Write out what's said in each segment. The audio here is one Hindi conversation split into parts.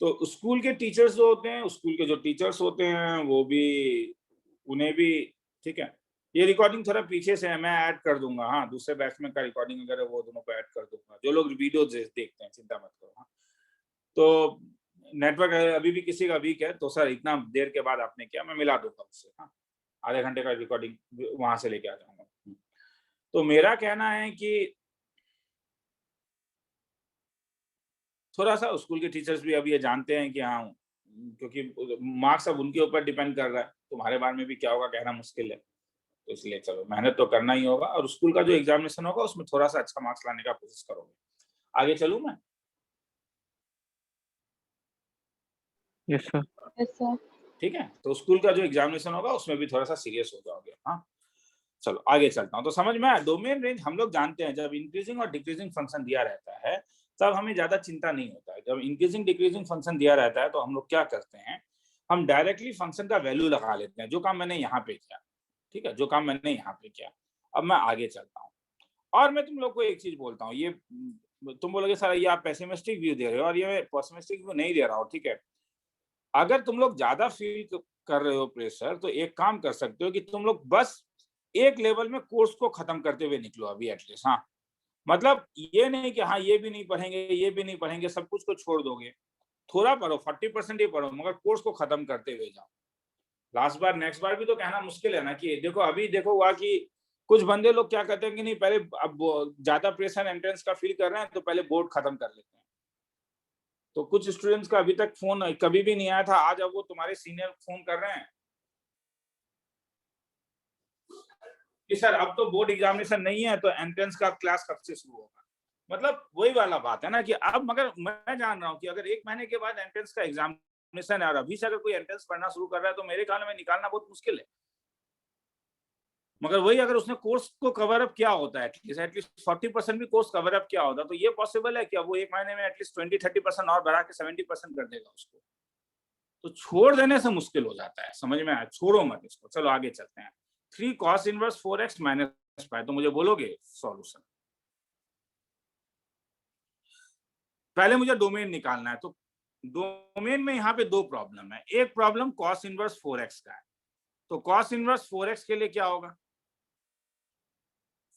तो स्कूल के टीचर्स जो होते हैं, स्कूल के जो टीचर्स होते हैं वो भी, उन्हें भी, ठीक है, ये रिकॉर्डिंग थोड़ा पीछे से है, मैं ऐड कर दूंगा। हाँ, दूसरे बैट्समैन का रिकॉर्डिंग अगर है वो दोनों को ऐड कर दूंगा, जो लोग वीडियो देखते हैं, चिंता मत करो। हाँ, तो नेटवर्क अभी भी किसी का वीक है तो सर इतना देर के बाद आपने किया, मैं मिला दूंगा उससे। हाँ, आधे घंटे का रिकॉर्डिंग वहां से लेके आ जाऊंगा। तो मेरा कहना है कि थोड़ा सा स्कूल के टीचर्स भी अब ये जानते हैं कि हाँ, क्योंकि मार्क्स अब उनके ऊपर डिपेंड कर रहा है, तुम्हारे बारे में भी क्या होगा कहना मुश्किल है, तो इसलिए चलो मेहनत तो करना ही होगा, और स्कूल का जो एग्जामिनेशन होगा उसमें थोड़ा सा अच्छा मार्क्स लाने का कोशिश करोगे। आगे चलूं मैं? Yes sir. Yes sir. ठीक है, तो स्कूल का जो एग्जामिनेशन होगा उसमें भी थोड़ा सा सीरियस हो जाओगे। हाँ, चलो आगे चलता हूँ। तो समझ में आया, डोमेन रेंज हम लोग जानते हैं, जब इंक्रीजिंग और डिक्रीजिंग फंक्शन दिया रहता है तब हमें ज्यादा चिंता नहीं होता है। जब इंक्रीजिंग डिक्रीजिंग फंक्शन दिया रहता है तो हम लोग क्या करते हैं, हम डायरेक्टली फंक्शन का वैल्यू लगा लेते हैं, जो काम मैंने यहाँ पे किया। ठीक है, जो काम मैंने यहाँ पे किया। अब मैं आगे चलता हूँ, और मैं तुम लोग को एक चीज बोलता हूँ, ये तुम बोलोगे सर ये आप पेसिमिस्टिक व्यू दे रहे हो, और ये मैं पेसिमिस्टिक व्यू नहीं दे रहा हूँ। ठीक है, अगर तुम लोग ज्यादा फील कर रहे हो प्रेशर, तो एक काम कर सकते हो कि तुम लोग बस एक लेवल में कोर्स को खत्म करते हुए निकलो अभी एटलीस्ट। हाँ, मतलब ये नहीं कि हाँ ये भी नहीं पढ़ेंगे, ये भी नहीं पढ़ेंगे, सब कुछ को छोड़ दोगे। थोड़ा पढ़ो, 40% ही पढ़ो, मगर कोर्स को खत्म करते हुए जाओ। लास्ट बार नेक्स्ट बार भी तो कहना मुश्किल है ना, कि देखो अभी देखो हुआ कि कुछ बंदे लोग क्या कहते हैं कि नहीं, पहले अब ज्यादा प्रेशर एंट्रेंस का फील कर रहे हैं तो पहले बोर्ड खत्म कर लेते हैं। तो कुछ स्टूडेंट्स का अभी तक फोन कभी भी नहीं आया था, आज अब वो तुम्हारे सीनियर फोन कर रहे हैं कि सर अब तो बोर्ड एग्जामिनेशन नहीं है, तो एंट्रेंस का क्लास कब से शुरू होगा। मतलब वही वाला बात है ना, कि अब मगर मैं जान रहा हूँ कि अगर एक महीने के बाद एंट्रेंस का एग्जामिनेशन है और अभी से अगर कोई एंट्रेंस पढ़ना शुरू कर रहा है तो मेरे ख्याल में निकालना बहुत मुश्किल है। मगर वही अगर उसने कोर्स को कवर अप किया होता है, एटलीस्ट 40% भी कोर्स कवर अप किया होता, तो ये पॉसिबल है कि अब वो एक महीने में एटलीस्ट 20-30% और बढ़ा के 70% कर देगा उसको। तो छोड़ देने से मुश्किल हो जाता है, समझ में आया? छोड़ो मत इसको। चलो आगे चलते हैं। 3 cos inverse 4x minus pi, तो मुझे बोलोगे सॉल्यूशन। पहले मुझे डोमेन निकालना है, तो डोमेन में यहाँ पे दो प्रॉब्लम है। एक प्रॉब्लम cos इनवर्स 4x का है, तो cos इनवर्स 4x के लिए क्या होगा,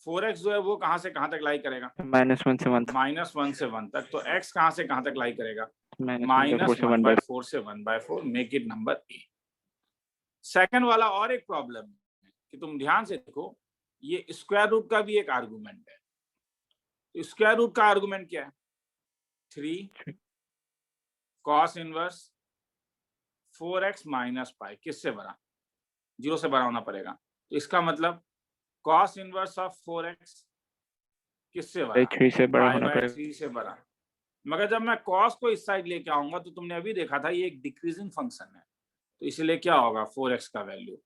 4x जो है वो कहां से कहां तक लाई करेगा, -1 से 1 -1 से 1 तक। तो x कहां से कहां तक लाई करेगा, -1/4 से -1/4 से 1/4, make it number A. Second वाला और एक प्रॉब्लम है कि तुम ध्यान से देखो, ये स्क्वायर रूट का भी एक आर्गुमेंट है। तो स्क्वायर रूट का आर्गुमेंट क्या है, 3 cos inverse 4x minus pi, किससे बड़ा, 0 से बड़ा होना पड़ेगा। तो इसका मतलब cos इनवर्स ऑफ 4x किससे बड़ा, 3 से बड़ा होना पड़ेगा। 3 से बड़ा। मगर जब मैं cos को इस साइड लेके आऊंगा तो तुमने अभी देखा था ये एक डिक्रीजिंग फंक्शन है, तो इसलिए क्या होगा, 4x का वैल्यू,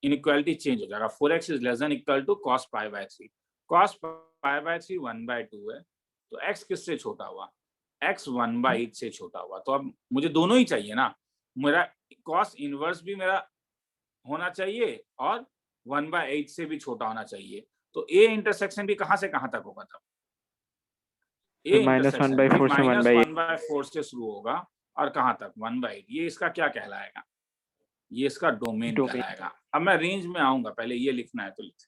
इनइक्वालिटी चेंज हो जाएगा। 4x is less than equal to cos π/3। cos π/3 1/2 है, तो x किससे छोटा हुआ, x 1/8 से छोटा हुआ। तो अब मुझे दोनों ही चाहिए ना, मेरा cos इनवर्स भी मेरा होना चाहिए और 1/8 से भी छोटा होना चाहिए। तो ए इंटरसेक्शन भी कहां से कहां तक होगा, तब ए इंटरसेक्शन भी -1/4 से 1/8 -1/4 से शुरू होगा और कहां तक, 1/8। ये इसका क्या कहलाएगा, ये इसका डोमेन डोमेन। कहलाएगा। अब मैं रेंज में आऊंगा, पहले ये लिखना है तो लिख।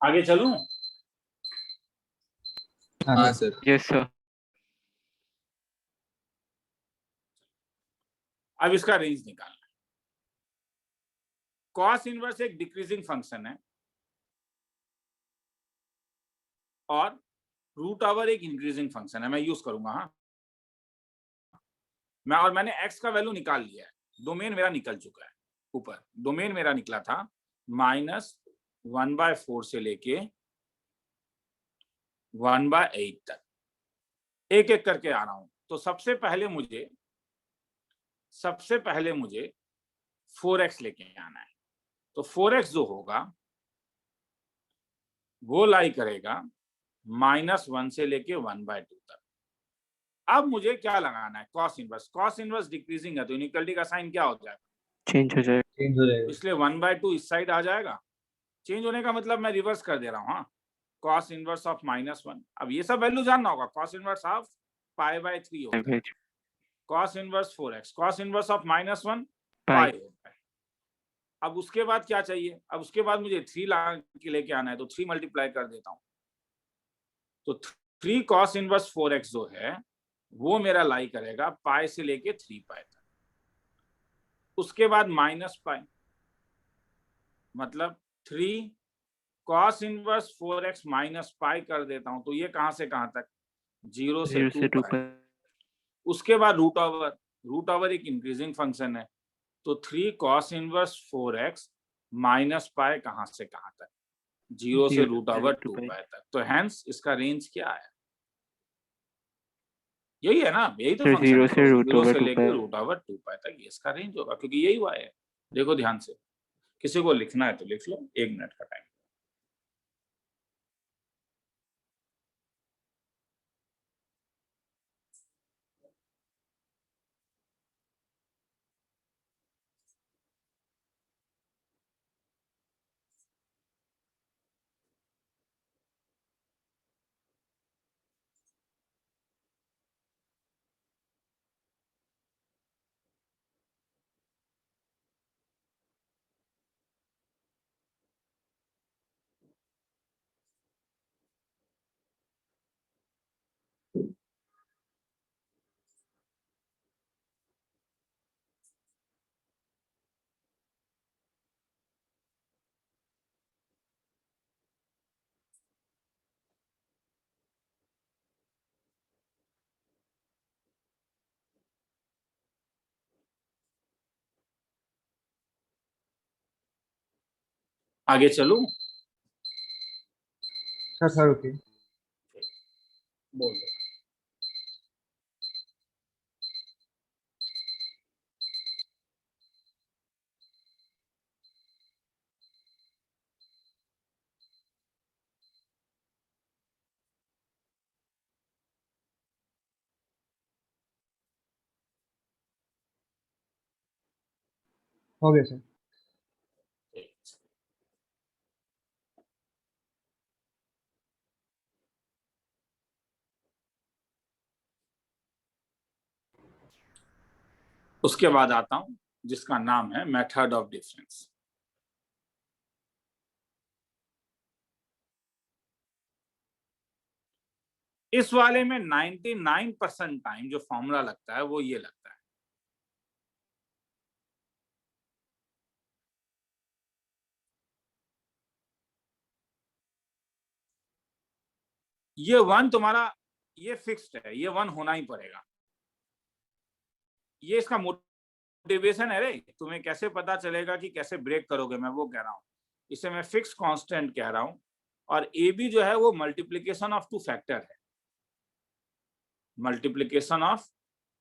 आगे चलूं? हाँ सर। Yes sir. अब इसका रेंज निकालना है। कॉस इनवर्स एक डिक्रीजिंग फंक्शन है और रूट ओवर एक इंक्रीजिंग फंक्शन है। मैं यूज करूंगा, हाँ मैंने x का वैल्यू निकाल लिया है। डोमेन मेरा निकल चुका है ऊपर। डोमेन मेरा निकला था -1/4 से लेके 1/8 तक। एक एक करके आ रहा हूं। तो सबसे पहले मुझे 4x लेके आना है। तो 4x जो होगा वो लाई करेगा -1 से लेके 1/2 तक। अब मुझे क्या लगाना है? Cos inverse. Cos inverse decreasing है तो इनइक्वालिटी का साइन क्या हो जाएगा? चेंज हो जाएगा। इसलिए 1/2 इस साइड आ जाएगा। चेंज होने का मतलब मैं रिवर्स कर दे रहा हूँ। हाँ, कॉस इनवर्स ऑफ -1। अब ये सब वैल्यू जानना होगा। कॉस इनवर्स ऑफ π/3 होता है। Cos inverse 4x। Cos inverse of -1 पाई होता है। अब उसके बाद क्या चाहिए? अब उसके बाद मुझे 3 लेके आना है तो 3 मल्टीप्लाई कर देता हूँ। तो 3 कॉस इनवर्स 4x जो है वो मेरा लाई करेगा पाई से लेके 3π तक। उसके बाद -π मतलब 3 कॉस इनवर्स 4x -π कर देता हूं। तो ये कहां से कहां तक? 0 से 2π। उसके बाद रूट ओवर एक इंक्रीजिंग फंक्शन है तो 3 कॉस इनवर्स 4x -π कहां से कहां तक? 0 से √2π तक। तो हेंस इसका रेंज क्या है? यही है ना, यही तो फंक्शन है। 0 से लेके √2π तक ये इसका रेंज होगा, क्योंकि यही हुआ है। देखो ध्यान से, किसी को लिखना है तो लिख लो। 1 मिनट का टाइम। आगे चलूं? Sir okay. बोल दो। हो गया सर। उसके बाद आता हूं जिसका नाम है मेथड ऑफ डिफरेंस। इस वाले में 99% टाइम जो फॉर्मूला लगता है वो ये लगता है। ये 1 तुम्हारा ये फिक्स्ड है, ये 1 होना ही पड़ेगा। ये इसका मोटिवेशन है रे। तुम्हें कैसे पता चलेगा कि कैसे ब्रेक करोगे, मैं वो कह रहा हूं। इसे मैं फिक्स कांस्टेंट कह रहा हूं। और ए बी जो है वो मल्टीप्लीकेशन ऑफ 2 फैक्टर है। मल्टीप्लीकेशन ऑफ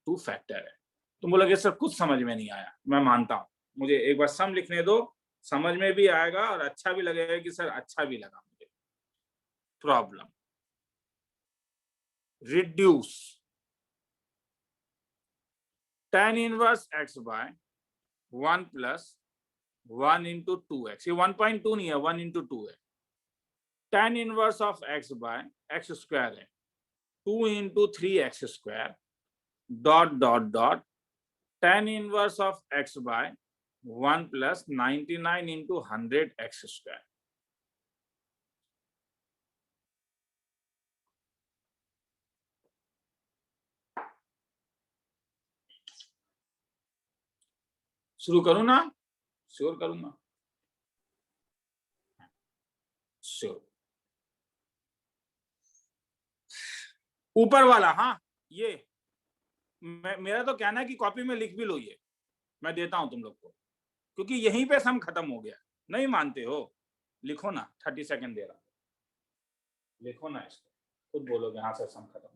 2 फैक्टर है। तुम बोलोगे सर कुछ समझ में नहीं आया। मैं मानता हूं, मुझे एक बार सम लिखने दो, समझ में भी आएगा और अच्छा भी लगेगा कि सर अच्छा भी लगा मुझे। Problem reduce tan inverse x by 1 plus 1 into 2x। ये 1.2 नहीं है, 1 इंटू 2 है। tan inverse of x by x square है 2 into 3x square dot dot dot tan inverse of x by 1 plus 99 into 100 x square. शुरू करूं ना? श्योर करूंगा, श्योर। ऊपर वाला, हाँ, ये मेरा तो कहना है कि कॉपी में लिख भी लो, ये मैं देता हूं तुम लोग को, क्योंकि यहीं पे सम खत्म हो गया। नहीं मानते हो? लिखो ना, 30 सेकंड दे रहा हूं, लिखो ना इसको, खुद बोलोगे हाँ सर सम खत्म हो गया।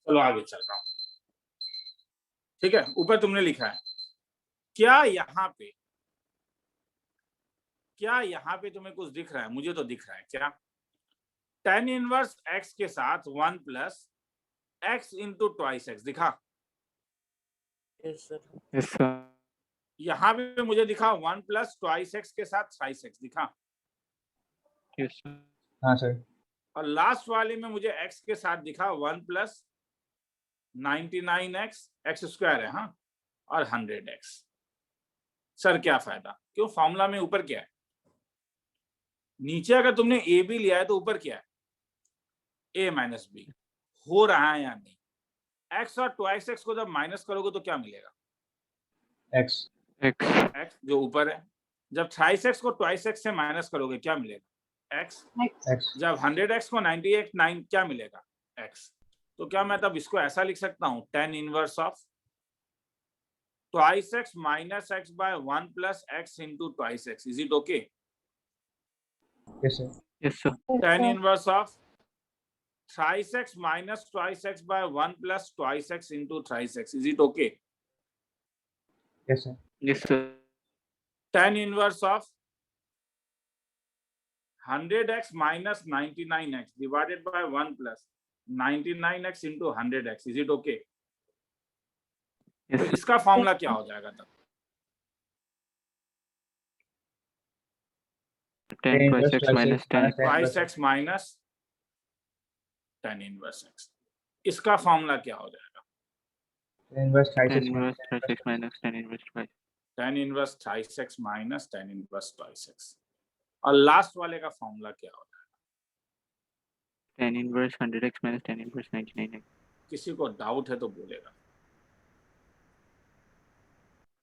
चलो आगे चल रहा हूं, ठीक है। ऊपर तुमने लिखा है, क्या यहाँ पे तुम्हें कुछ दिख रहा है? मुझे तो दिख रहा है। क्या? tan इनवर्स x के साथ 1 plus x into twice x दिखा? Yes sir. यहाँ पे मुझे दिखा 1 प्लस ट्वाइस एक्स के साथ थ्राइस एक्स दिखा? Yes sir. हाँ सर। और लास्ट वाले में मुझे x के साथ दिखा 1 प्लस 99x, एक्स स्क्वायर है, हाँ, और 100x। सर क्या फायदा? क्यों? फॉर्मूला में ऊपर क्या है? नीचे अगर तुमने ए बी लिया है तो ऊपर क्या है? ए माइनस बी। हो रहा है या नहीं? एक्स और ट्वाइस एक्स को जब माइनस करोगे तो क्या मिलेगा? एक्स। एक्स। एक्स जो ऊपर है। जब थ्राइस एक्स को ट्वाइस एक्स से माइनस करोगे क्या मिलेगा? एक्स। एक्स। जब 100x को 98 क्या मिलेगा? एक्स। तो क्या मैं तब इसको ऐसा लिख सकता हूं, tan inverse of twice x minus x by 1 plus x into twice x, is it okay? Yes sir. Yes sir. tan inverse of thrice x minus twice x by 1 plus twice x into thrice x, is it okay? Yes sir. Yes sir. tan inverse of 100x minus 99x divided by 1 plus 99x into 100x, is it okay? तो इसका फॉर्मूला क्या हो जाएगा तब? tan twice x minus tan twice x minus tan inverse x। इसका फॉर्मूला क्या हो जाएगा? tan inverse tan thrice x inverse twice x minus tan inverse twice. tan inverse thrice x minus tan inverse twice x. और लास्ट वाले का फॉर्मूला क्या हो जाएगा? tan inverse 100x minus tan inverse 99x. किसी को डाउट है तो बोलेगा।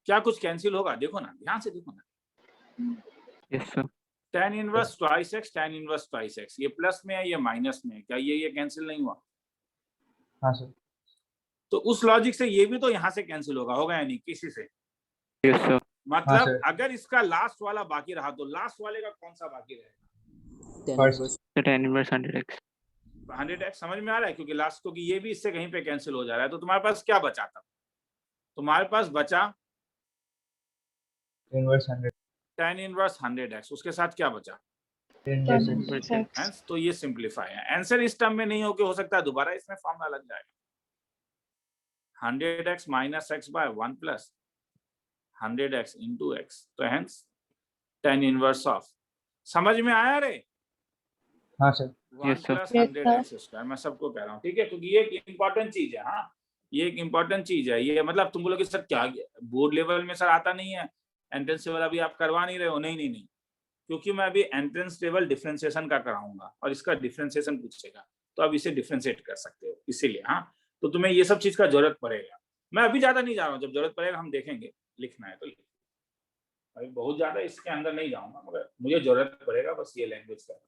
क्या कुछ कैंसिल होगा? देखो ना, ध्यान से देखो ना। Yes sir. tan inverse twice x, tan inverse twice x, ये प्लस में है, ये माइनस में है, क्या ये कैंसिल नहीं हुआ? हाँ सर। तो उस लॉजिक से ये भी तो यहाँ से कैंसिल होगा या नहीं? किसी से? Yes sir. मतलब sir. अगर इसका लास्ट वाला बाकी रहा तो लास्ट वाले का कौन सा बाकी रहेगा? First. tan inverse 100x. 100x समझ में आ रहा है? क्योंकि लास्ट, क्योंकि ये भी इससे कहीं पे कैंसिल हो जा रहा है। तो तुम्हारे पास क्या बचा था? तुम्हारे पास बचा Inverse 100. tan इनवर्स 100x, उसके साथ क्या बचा? Inverse x. Inverse x. Hence, तो ये सिंप्लीफाई है। आंसर इस टर्म में नहीं हो सकता है दोबारा इसमें फॉर्मूला लग जाएगा 100x minus x by 1 plus 100x into x। तो हेंस tan इनवर्स ऑफ, समझ में आया रे? हाँ सर। 1 प्लस 100x स्क्वायर, मैं सबको कह रहा हूँ, ठीक है, क्योंकि ये एक इंपॉर्टेंट चीज है। हाँ, ये एक इंपॉर्टेंट चीज है। ये मतलब तुम बोलोगे सर क्या बोर्ड लेवल में सर आता नहीं है, एंट्रेंस लेवल अभी आप करवा नहीं रहे हो? नहीं, क्योंकि मैं अभी एंट्रेंस लेवल डिफरेंशिएशन का कराऊंगा और इसका डिफरेंशिएशन पूछेगा, तो आप इसे डिफरेंशिएट कर सकते हो, इसीलिए। हाँ, तो तुम्हें ये सब चीज का जरूरत पड़ेगा। मैं अभी ज्यादा नहीं जा रहा हूँ, जब जरूरत पड़ेगा हम देखेंगे, लिखना है तो अभी बहुत ज्यादा इसके अंदर नहीं जाऊंगा, मगर मुझे जरूरत पड़ेगा बस ये लैंग्वेज का।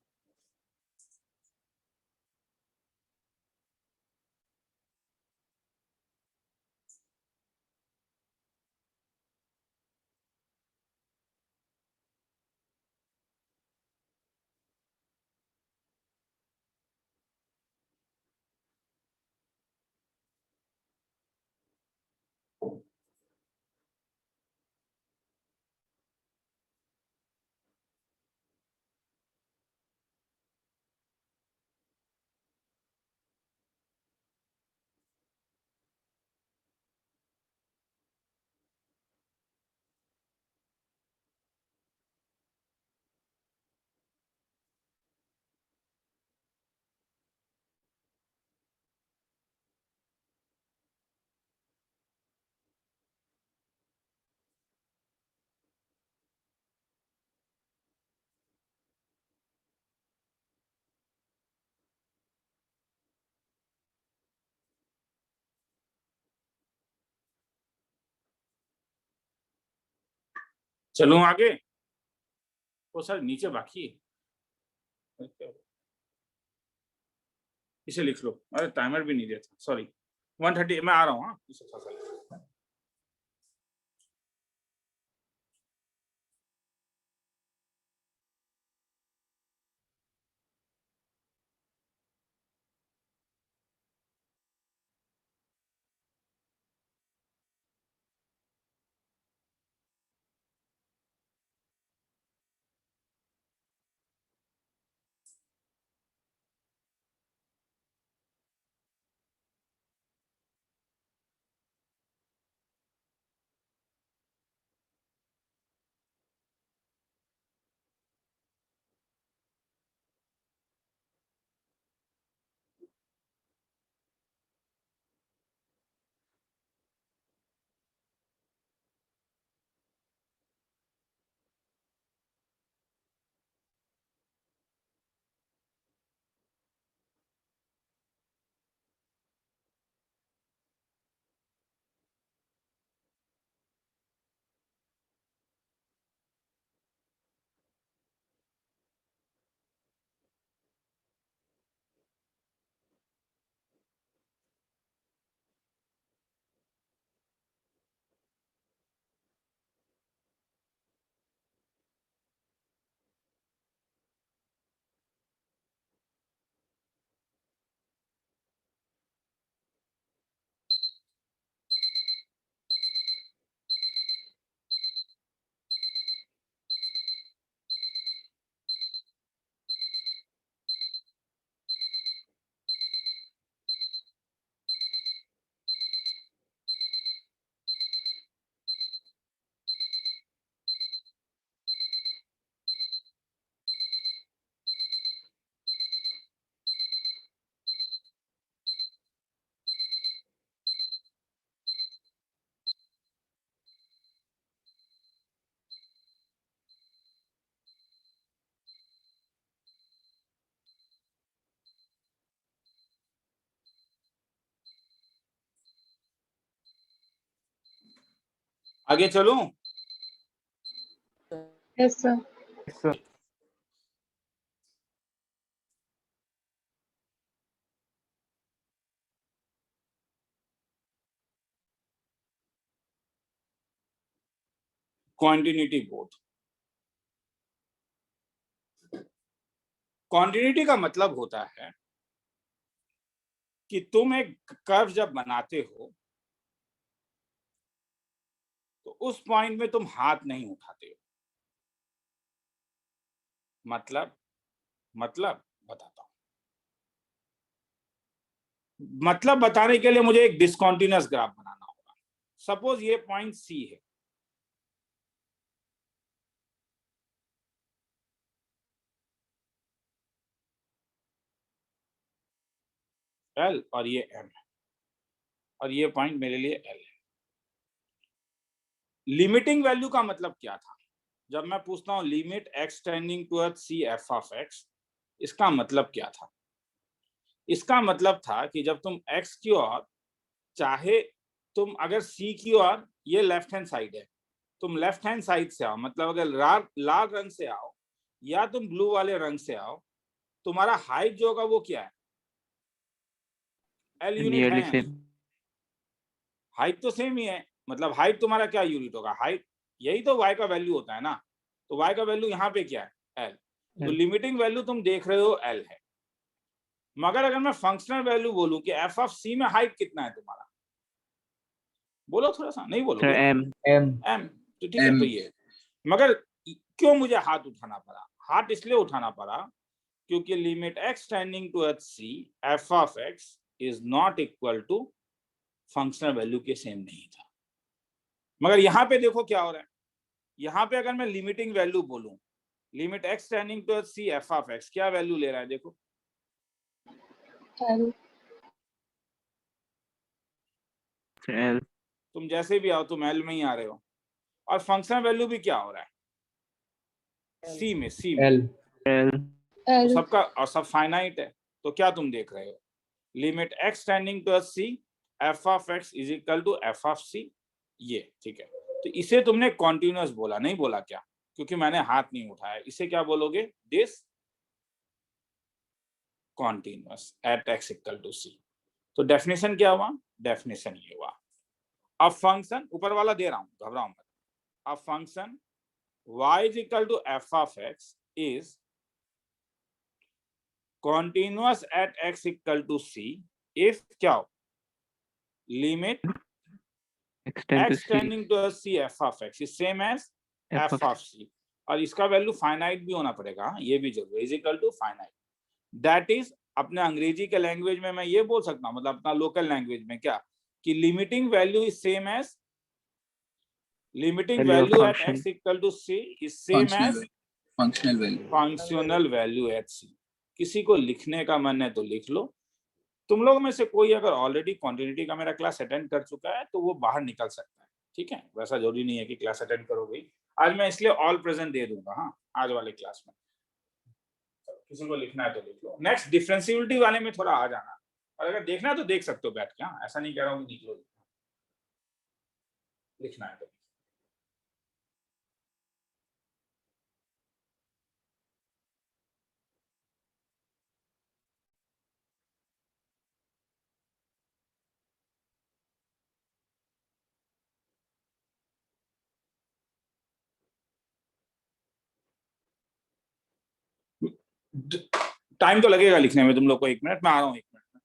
चलूं आगे? वो सर नीचे बाकी है, इसे लिख लो। अरे टाइमर भी नहीं दिया था, सॉरी। 1:30 मैं आ रहा हूँ। हाँ इसे थोड़ा सा आगे चलूं? Yes, sir. Sir. Continuity both. Continuity का मतलब होता है कि तुम एक कर्व जब बनाते हो तो उस पॉइंट में तुम हाथ नहीं उठाते हो। मतलब बताता हूं। मतलब बताने के लिए मुझे एक डिसकंटीन्यूअस ग्राफ बनाना होगा। सपोज ये पॉइंट सी है, एल, और ये एम है, और ये पॉइंट मेरे लिए एल है। लिमिटिंग वैल्यू का मतलब क्या था? जब मैं पूछता हूं limit x tending towards c f of x, इसका मतलब क्या था? इसका मतलब था कि जब तुम एक्स की ओर, चाहे तुम अगर सी की ओर, ये लेफ्ट हैंड साइड है, तुम लेफ्ट हैंड साइड से आओ, मतलब अगर लाल रंग से आओ या तुम ब्लू वाले रंग से आओ, तुम्हारा हाइट जो होगा वो क्या है? एल यूनिट है Nearly या नहीं? same. हाइट तो सेम ही है, मतलब हाइट तुम्हारा क्या यूनिट होगा? हाइट, यही तो y का वैल्यू होता है ना। तो y का वैल्यू यहाँ पे क्या है? l। तो L. लिमिटिंग वैल्यू तुम देख रहे हो l है। मगर अगर मैं फंक्शनल वैल्यू बोलूं कि f ऑफ c में हाइट कितना है तुम्हारा, बोलो थोड़ा सा, नहीं Sir, बोलोगे? M. M m। तो ठीक है, तो ये मगर क्यों मुझे हाथ उठाना पड़ा? हाथ इसलिए उठाना पड़ा क्योंकि limit x tending towards c f of x is not equal to functional value के सेम नहीं था। मगर यहाँ पे देखो क्या हो रहा है। यहाँ पे अगर मैं लिमिटिंग वैल्यू बोलूं, limit x tending towards c f of x, क्या वैल्यू ले रहा है देखो? L. Sir, L. तुम जैसे भी आओ तुम l में ही आ रहे हो। और फंक्शनल वैल्यू भी क्या हो रहा है? c में, c में। L L. तो L. सबका, और सब फाइनाइट है, तो क्या तुम देख रहे हो? Limit x tending towards c f of x is equal to f of c, ये ठीक है। तो इसे तुमने कॉन्टिन्यूअस बोला, नहीं बोला क्या? क्योंकि मैंने हाथ नहीं उठाया। इसे क्या बोलोगे? This continuous at x equal to c। तो डेफिनेशन क्या हुआ? डेफिनेशन ये हुआ, अब फंक्शन ऊपर वाला दे रहा हूं, घबराओ मत। अब function y is equal to f of x is continuous at x equal to c if क्या हो? Limit extend to x c tending to c f of x is same as f f of c, और इसका वैल्यू फाइनाइट भी होना पड़ेगा, ये भी जरूरी, is equal to finite. That is अपने अंग्रेजी के लैंग्वेज में मैं ये बोल सकता हूं, मतलब अपना लोकल लैंग्वेज में क्या, कि limiting value is same as limiting value of value at function x equal to c is same as functional value functional value at c। किसी को लिखने का मन है तो लिख लो। तुम लोग में से कोई अगर ऑलरेडी क्वांटिटी का मेरा क्लास अटेंड कर चुका है तो वो बाहर निकल सकता है, ठीक है? वैसा जरूरी नहीं है कि क्लास अटेंड करोगे। आज मैं इसलिए ऑल प्रेजेंट दे दूंगा, हाँ, आज वाले क्लास में। किसी को लिखना है तो लिख लो। नेक्स्ट डिफरेंशियबिलिटी वाले में थोड़ा आ जाना, और अगर देखना है तो देख सकते हो बैठ के, हाँ, ऐसा नहीं कह रहा हूँ कि निकलो, लिखना है तो। टाइम तो लगेगा लिखने में तुम लोग को, 1 मिनट, मैं आ रहा हूँ 1 मिनट में।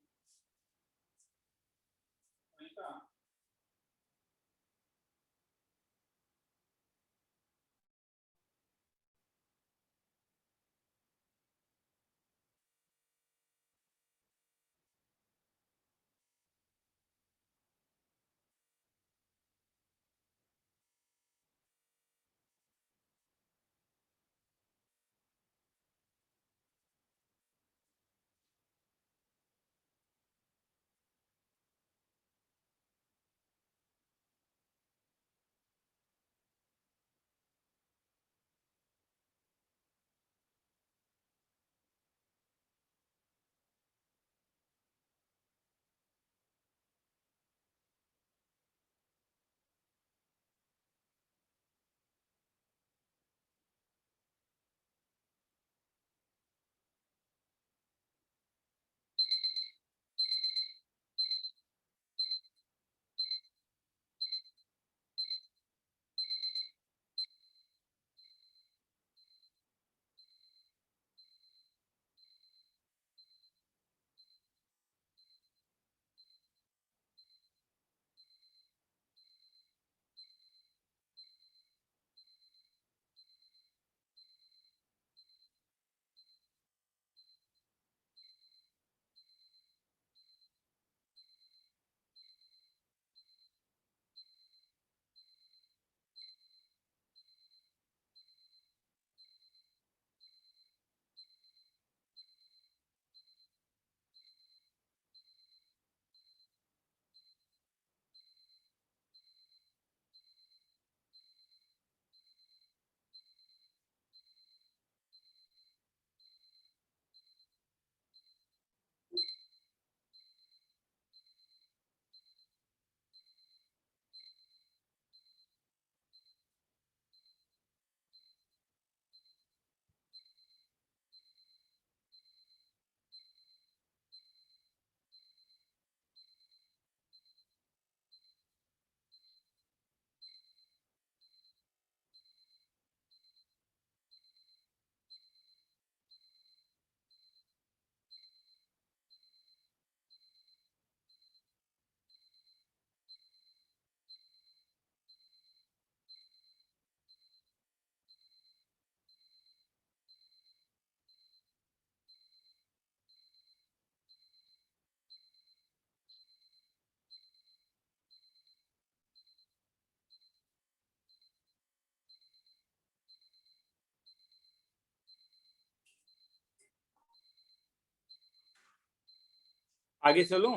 आगे चलूं?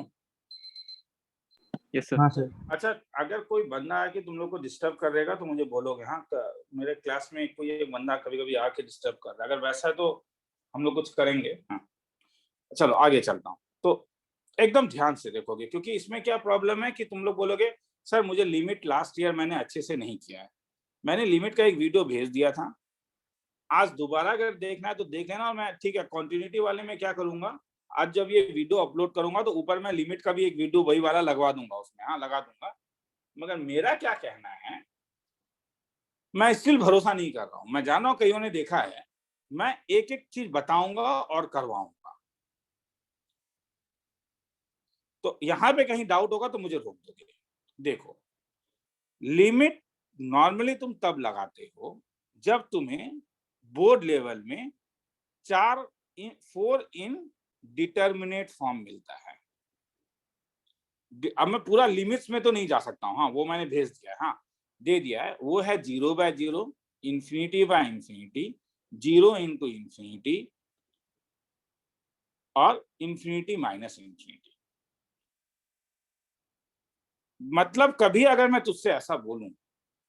yes sir हाँ सर। अच्छा, अगर कोई बंदा आके तुम लोग को डिस्टर्ब कर देगा तो मुझे बोलोगे, हाँ। मेरे क्लास में कोई एक बंदा कभी कभी आके डिस्टर्ब कर रहा है, अगर वैसा है तो हम लोग कुछ करेंगे, हाँ। चलो आगे चलता हूँ। तो एकदम ध्यान से देखोगे, क्योंकि इसमें क्या प्रॉब्लम है कि तुम लोग बोलोगे सर मुझे लिमिट लास्ट ईयर मैंने अच्छे से नहीं किया है, मैंने लिमिट का एक वीडियो भेज दिया था, आज दोबारा अगर देखना है तो देख लेना। और मैं ठीक है कॉन्टिन्यूटी वाले में क्या करूंगा, आज जब ये वीडियो अपलोड करूंगा तो ऊपर मैं लिमिट का भी एक वीडियो वही वाला लगवा दूंगा उसमें, हाँ लगा दूंगा। मगर मेरा क्या कहना है, मैं स्टिल भरोसा नहीं कर रहा हूं, मैं जान रहा हूं कईयों ने देखा है, मैं एक एक चीज बताऊंगा और करवाऊंगा। तो यहां पे कहीं डाउट होगा तो मुझे रोक दोगे। देखो लिमिट नॉर्मली तुम तब लगाते हो जब तुम्हें बोर्ड लेवल में 4 इन डिटर्मिनेट फॉर्म मिलता है। अब मैं पूरा लिमिट्स में तो नहीं जा सकता हूँ, हाँ वो मैंने भेज दिया है, हाँ दे दिया है। वो है 0/0, infinity by infinity, 0 into infinity और इंफिनिटी माइनस इंफिनिटी। मतलब कभी अगर मैं तुझसे ऐसा बोलूं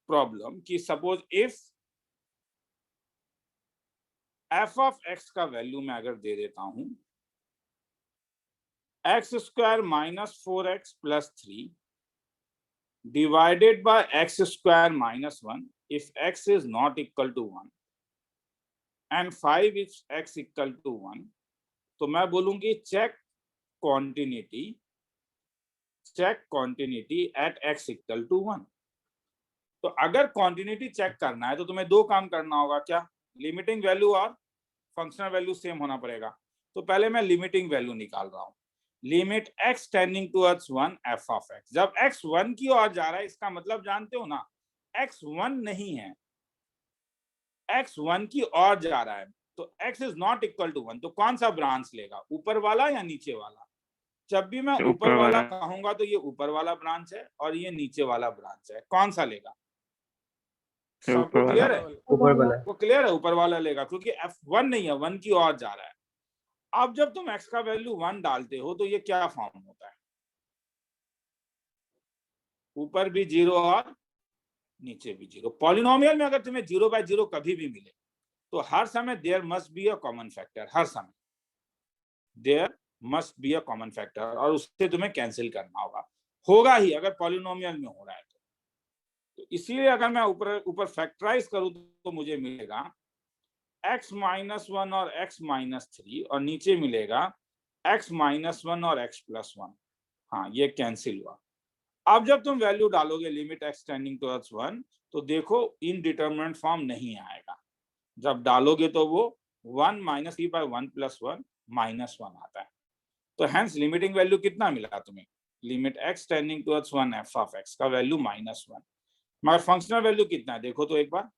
प्रॉब्लम कि suppose if f of x का वैल्यू मैं अगर दे देता हूं x² - 4x + 3 divided by x² - 1 if x is not equal to 1 and 5 if x equal to 1, तो मैं बोलूंगी check continuity at x equal to 1। तो अगर कॉन्टिन्यूटी चेक करना है तो तुम्हें दो काम करना होगा, क्या, लिमिटिंग वैल्यू और फंक्शनल वैल्यू सेम होना पड़ेगा। तो पहले मैं लिमिटिंग वैल्यू निकाल रहा हूं, limit x tending towards 1 f of x। जब x 1 की ओर जा रहा है इसका मतलब जानते हो ना, x 1 नहीं है, x 1 की ओर जा रहा है, तो x is not equal to 1। तो कौन सा ब्रांच लेगा, ऊपर वाला या नीचे वाला? जब भी मैं ऊपर वाला कहूंगा तो ये ऊपर वाला ब्रांच है और ये नीचे वाला ब्रांच है, कौन सा लेगा? सबको क्लियर है? ऊपर वाला। वो क्लियर है, ऊपर वाला लेगा, क्योंकि f1 नहीं है, 1 की ओर जा रहा है। अब जब तुम x का वैल्यू 1 डालते हो तो ये क्या फॉर्म होता है, ऊपर भी 0 और नीचे भी 0। पॉलिनोमियल में अगर तुम्हें 0/0 कभी भी मिले तो हर समय there must be a common factor, हर समय there must be a common factor, और उससे तुम्हें कैंसिल करना होगा ही अगर पॉलिनोमियल में हो रहा है तो इसीलिए अगर मैं ऊपर फैक्टराइज करूं तो मुझे मिलेगा x - 1 और x - 3 और नीचे मिलेगा x - 1 और x + 1। हाँ ये कैंसिल हुआ। अब जब तुम वैल्यू डालोगे लिमिट x टेंडिंग टुवर्ड्स 1 तो देखो इनडिटरमिनेट फॉर्म नहीं आएगा, जब डालोगे तो वो 1 - 3/1 + 1 -1 आता है। तो हेंस लिमिटिंग वैल्यू कितना मिला तुम्हें, limit x tending towards 1 f of x का वैल्यू -1। मगर फंक्शनल वैल्यू कितना है देखो तो एक बार,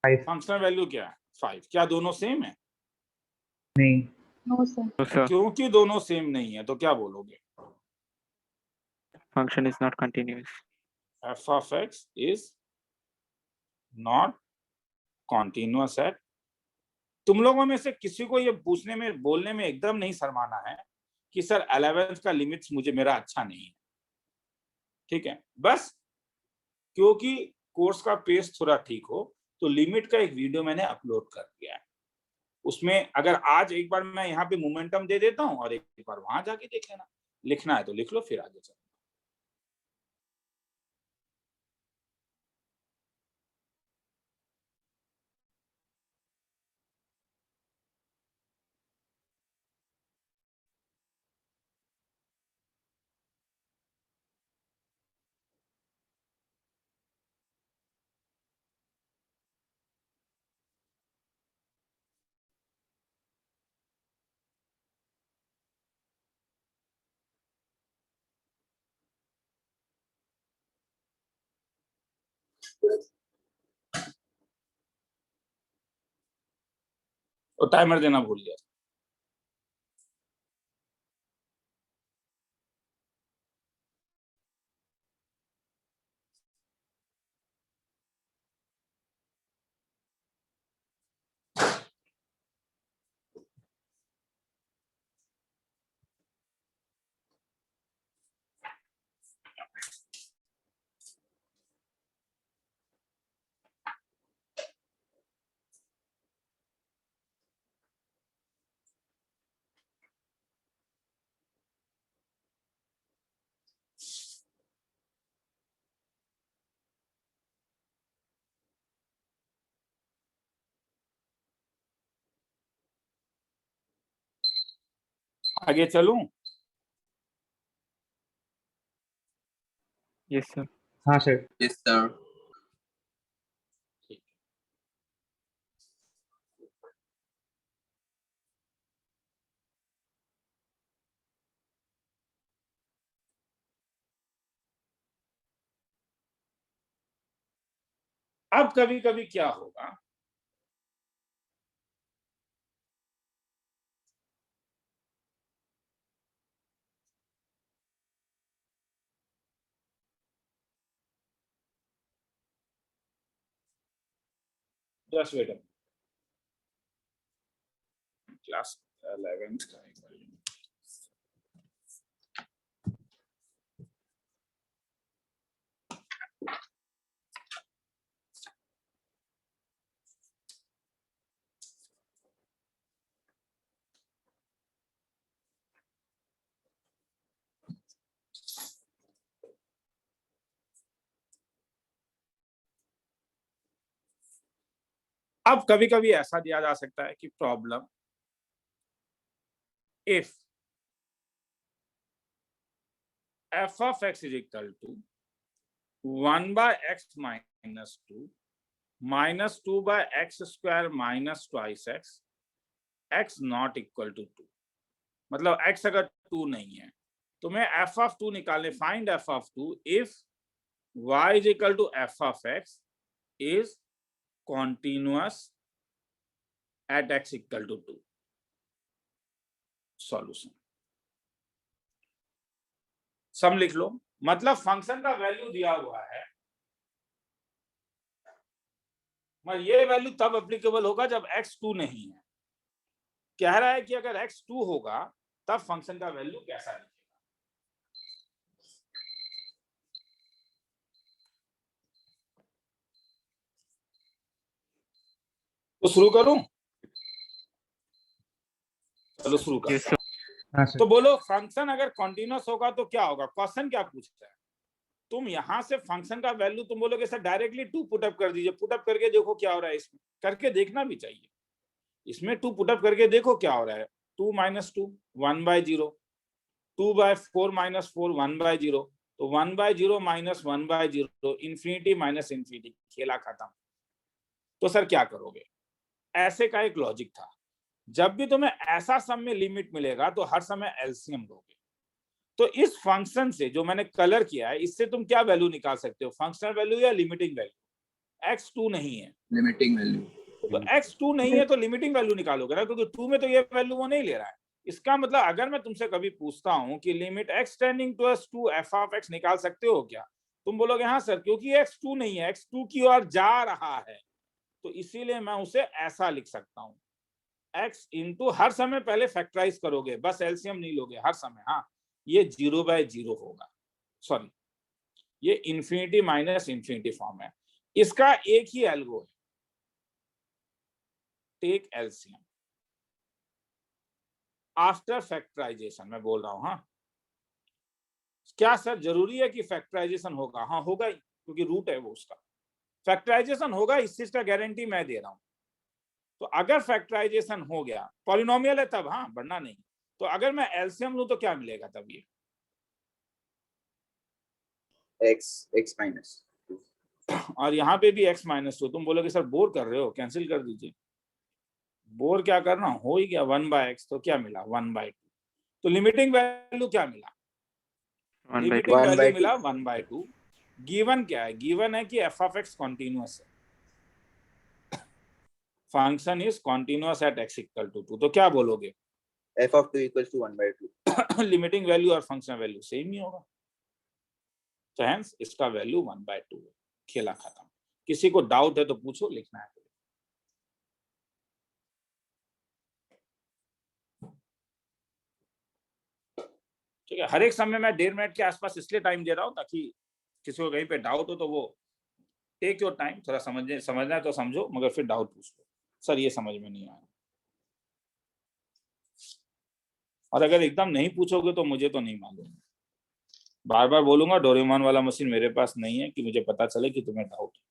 5 फंक्शनल वैल्यू क्या है, 5। क्या दोनों सेम है? नहीं। No, sir. क्योंकि दोनों सेम नहीं है तो क्या बोलोगे, Function is not continuous. f of x is not continuous at। तुम लोगों में से किसी को ये पूछने में बोलने में एकदम नहीं शर्माना है कि सर 11th का लिमिट्स मुझे मेरा अच्छा नहीं है, ठीक है, बस क्योंकि कोर्स का पेस थोड़ा ठीक हो तो लिमिट का एक वीडियो मैंने अपलोड कर दिया है। उसमें अगर आज एक बार मैं यहाँ पे मोमेंटम दे देता हूँ और एक बार वहां जाके देख लेना, लिखना है तो लिख लो, फिर आगे चलो। और टाइमर देना भूल गया। आगे चलूं? Yes, sir. हाँ सर। Yes, sir. अब कभी कभी क्या होगा, जस्ट वेट, क्लास 11th का एक बार। अब कभी कभी ऐसा दिया जा सकता है कि problem if f of x is equal to 1 by x minus 2 minus 2 by x square minus twice x not equal to 2, मतलब x अगर 2 नहीं है तो मैं f of 2 निकालने, find f of 2 if y is equal to f of x is continuous at x equal to 2. Solution सम लिख लो, मतलब फंक्शन का वैल्यू दिया हुआ है, मगर ये वैल्यू तब एप्लीकेबल होगा जब x 2 नहीं है। कह रहा है कि अगर x 2 होगा तब फंक्शन का वैल्यू कैसा लिखेगा। तो शुरू करूं? चलो शुरू कर। Yes, sir. हाँ सर। तो बोलो फंक्शन अगर कॉन्टिन्यूअस होगा तो क्या होगा, क्वेश्चन क्या पूछता है, तुम यहां से फंक्शन का वैल्यू तुम बोलोगे सर डायरेक्टली 2 पुटअप कर दीजिए, पुटअप करके देखो क्या हो रहा है, इसमें करके देखना भी चाहिए, इसमें 2 पुटअप करके देखो क्या हो रहा है। 2 minus 2 1 by 0, 2 by 4 minus 4 1 by 0, तो 1 by 0 minus 1 by 0 infinity minus infinity, खेला खत्म। तो सर क्या करोगे, ऐसे का एक लॉजिक था, जब भी तुम्हें ऐसा सम में लिमिट मिलेगा तो हर समय एलसीएम लोगे। तो इस फंक्शन से जो मैंने कलर किया है इससे तुम क्या वैल्यू निकाल सकते हो, फंक्शनल वैल्यू या लिमिटिंग वैल्यू। x2 नहीं है, Limiting value. तो x2 नहीं है तो लिमिटिंग वैल्यू निकालोगे ना, क्योंकि 2 में तो ये वैल्यू वो नहीं ले रहा है। इसका मतलब अगर मैं तुमसे कभी पूछता हूं कि limit x tending to f of x निकाल सकते हो क्या, तुम बोलोगे हाँ सर, क्योंकि x2 नहीं है, x2 की ओर जा रहा है, तो इसीलिए मैं उसे ऐसा लिख सकता हूं, x इंटू हर समय पहले फैक्टराइज करोगे, बस एलसीएम नहीं लोगे हर समय। हाँ, ये 0 by 0 होगा, सॉरी ये इंफिनिटी माइनस इंफिनिटी फॉर्म है। इसका एक ही एल्गो है, टेक एलसीएम आफ्टर फैक्टराइजेशन, मैं बोल रहा हूं। हाँ, क्या सर जरूरी है कि फैक्टराइजेशन होगा? हाँ होगा ही, क्योंकि रूट है वो उसका, फैक्टराइजेशन होगा, इस चीज का गारंटी मैं दे रहा हूं। तो अगर फैक्टराइजेशन हो गया, पॉलिनोमियल है तब, हाँ बढ़ना नहीं, तो अगर मैं एलसीएम लूं तो क्या मिलेगा तब, ये X minus. और यहाँ पे भी x माइनस 2, तुम बोलोगे सर बोर कर रहे हो, कैंसिल कर दीजिए। बोर क्या करना, हो ही गया 1 by x, तो क्या मिला 1 by 2, तो लिमिटिंग वैल्यू क्या मिला, 1 by 2. Limiting 1 by value 2. मिला 1 by 2। गिवन क्या है, गिवन है कि f of x कॉन्टिन्यूअस है, function is continuous at x equal to 2, तो क्या बोलोगे F of 2 equals to 1 by 2. Limiting value और फंक्शन वैल्यू सेम ही होगा, तो हेंस इसका वैल्यू 1 by 2 है, खेला खत्म। किसी को डाउट है तो पूछो, लिखना है। ठीक है, हर एक समय मैं 1.5 मिनट के आसपास इसलिए टाइम दे रहा हूं ताकि किसी को कहीं पे डाउट हो तो वो टेक योर टाइम, थोड़ा समझना है तो समझो, मगर फिर डाउट पूछ लो, सर ये समझ में नहीं आया। और अगर एकदम नहीं पूछोगे तो मुझे तो नहीं मालूम, बार बार बोलूंगा डोरेमोन वाला मशीन मेरे पास नहीं है कि मुझे पता चले कि तुम्हें डाउट है।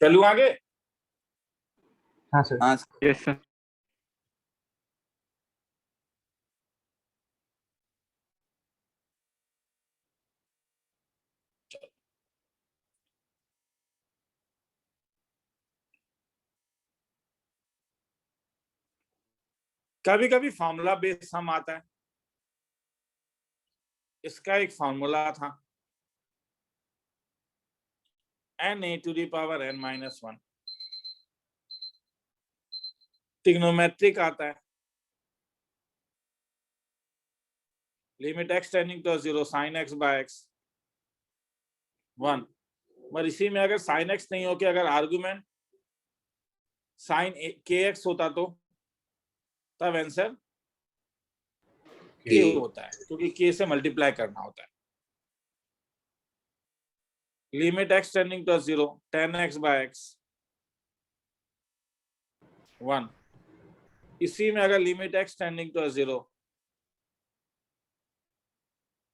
चलूं आगे? हाँ सर। हाँ Yes, sir. कभी कभी फॉर्मूला बेस्ड सम आता है। इसका एक फॉर्मूला था n(a⁻n-1). ट्रिग्नोमेट्रिक आता है, limit x tending to 0 sin x by x 1। पर इसी में अगर sin x नहीं हो के अगर आर्गुमेंट sin kx होता तो तब आंसर k होता है, क्योंकि k से मल्टीप्लाई करना होता है। Limit x tending to 0 tan x by x 1। इसी में अगर limit x tending to 0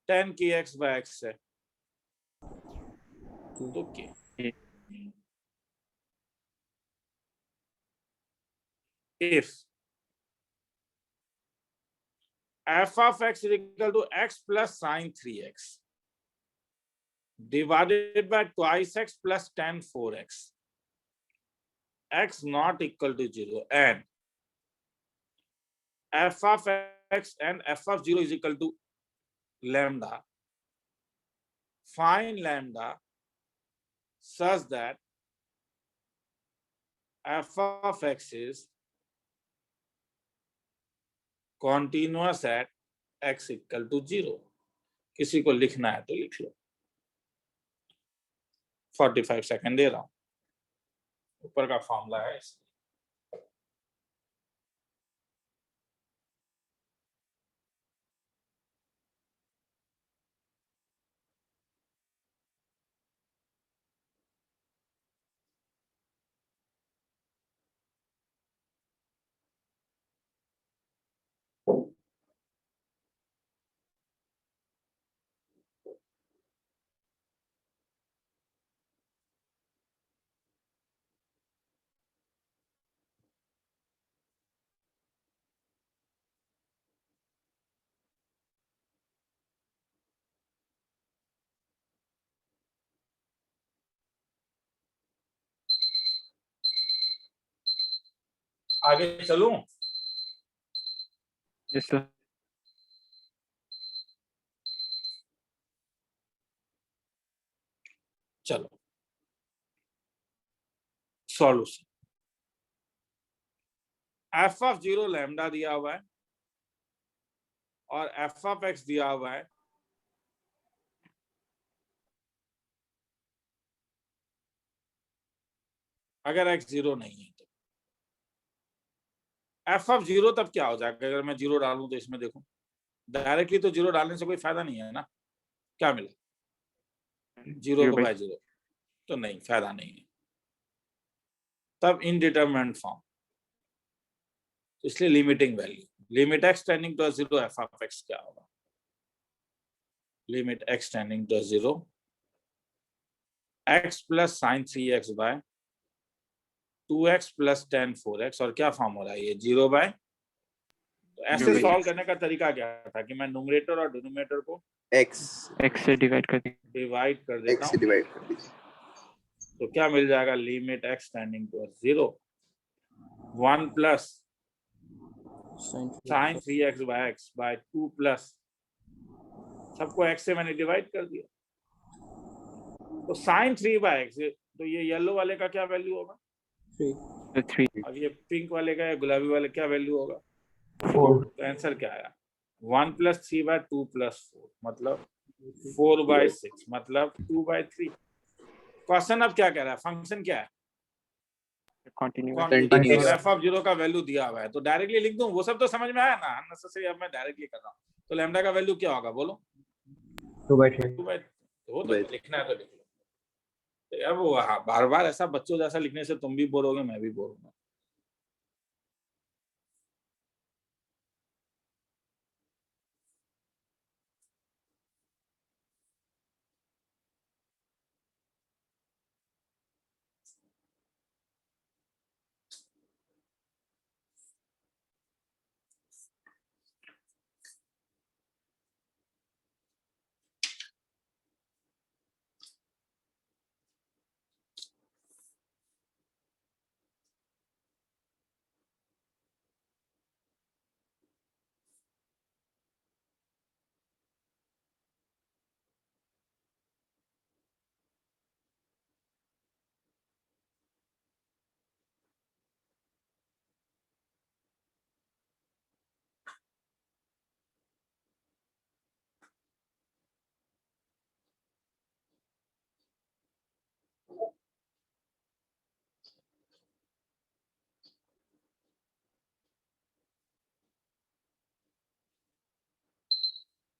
tan kx by x है तो k। if f of x is equal to x plus sin 3x divided by twice x plus tan 4x, x not equal to 0, and f of x and f of 0 is equal to lambda, find lambda such that f of x is continuous at x equal to 0। किसी को लिखना है तो लिख लो। 45 सेकंड दे रहा हूं, ऊपर का फॉर्मूला है इसलिए। आगे चलूं? Yes, sir. चलो सॉल्यूशन। f of 0 लैम्डा दिया हुआ है और f of x दिया हुआ है अगर x 0 नहीं है तो। f of 0 तब क्या हो जाएगा अगर मैं 0 डालूं तो? इसमें देखो डायरेक्टली तो 0 डालने से कोई फायदा नहीं है ना। क्या मिला? 0 by बाय 0 तो नहीं, फायदा नहीं है। तब इनडिटरमिनेट फॉर्म, इसलिए limiting value limit x tending to 0 f of x क्या होगा? Limit x tending to 0 x plus sine 3x by 2x plus tan 4x, और क्या फॉर्म हो रहा है ये? 0 बाय। तो ऐसे 0 by सॉल्व करने का तरीका क्या था कि मैं न्यूमरेटर और डिनोमिनेटर को x x से डिवाइड कर दें। डिवाइड कर देता x से हूँ, डिवाइड कर दीजिए। तो क्या मिल जाएगा? Limit x tending to 0 1 plus sine 3x by x by 2 plus, सबको x से मैंने डिवाइड कर दिया, तो साइन 3 बाय x। तो ये येलो वाले का क्या वैल्यू होगा? 3 अब ये पिंक वाले का या गुलाबी वाले क्या वैल्यू होगा? 4। तो आंसर क्या आया? 1 प्लस 3 बाय 2 प्लस 4 मतलब 4 बाय 6 मतलब 2 बाय 3। क्वेश्चन अब क्या कह रहा है? फंक्शन क्या है? continuous Continuous. और f ऑफ 0 का वैल्यू दिया हुआ है, तो डायरेक्टली लिख दूं? वो सब तो समझ में आया ना, अननेसेसरी अब मैं डायरेक्टली कर रहा हूं। तो लैम्डा का वैल्यू क्या होगा बोलो? 2/3। 2 बाय, तो लिखना है तो लिख लो। तो अब वो बार बार ऐसा बच्चों जैसा लिखने से तुम भी बोर होगे, मैं भी बोर होगा।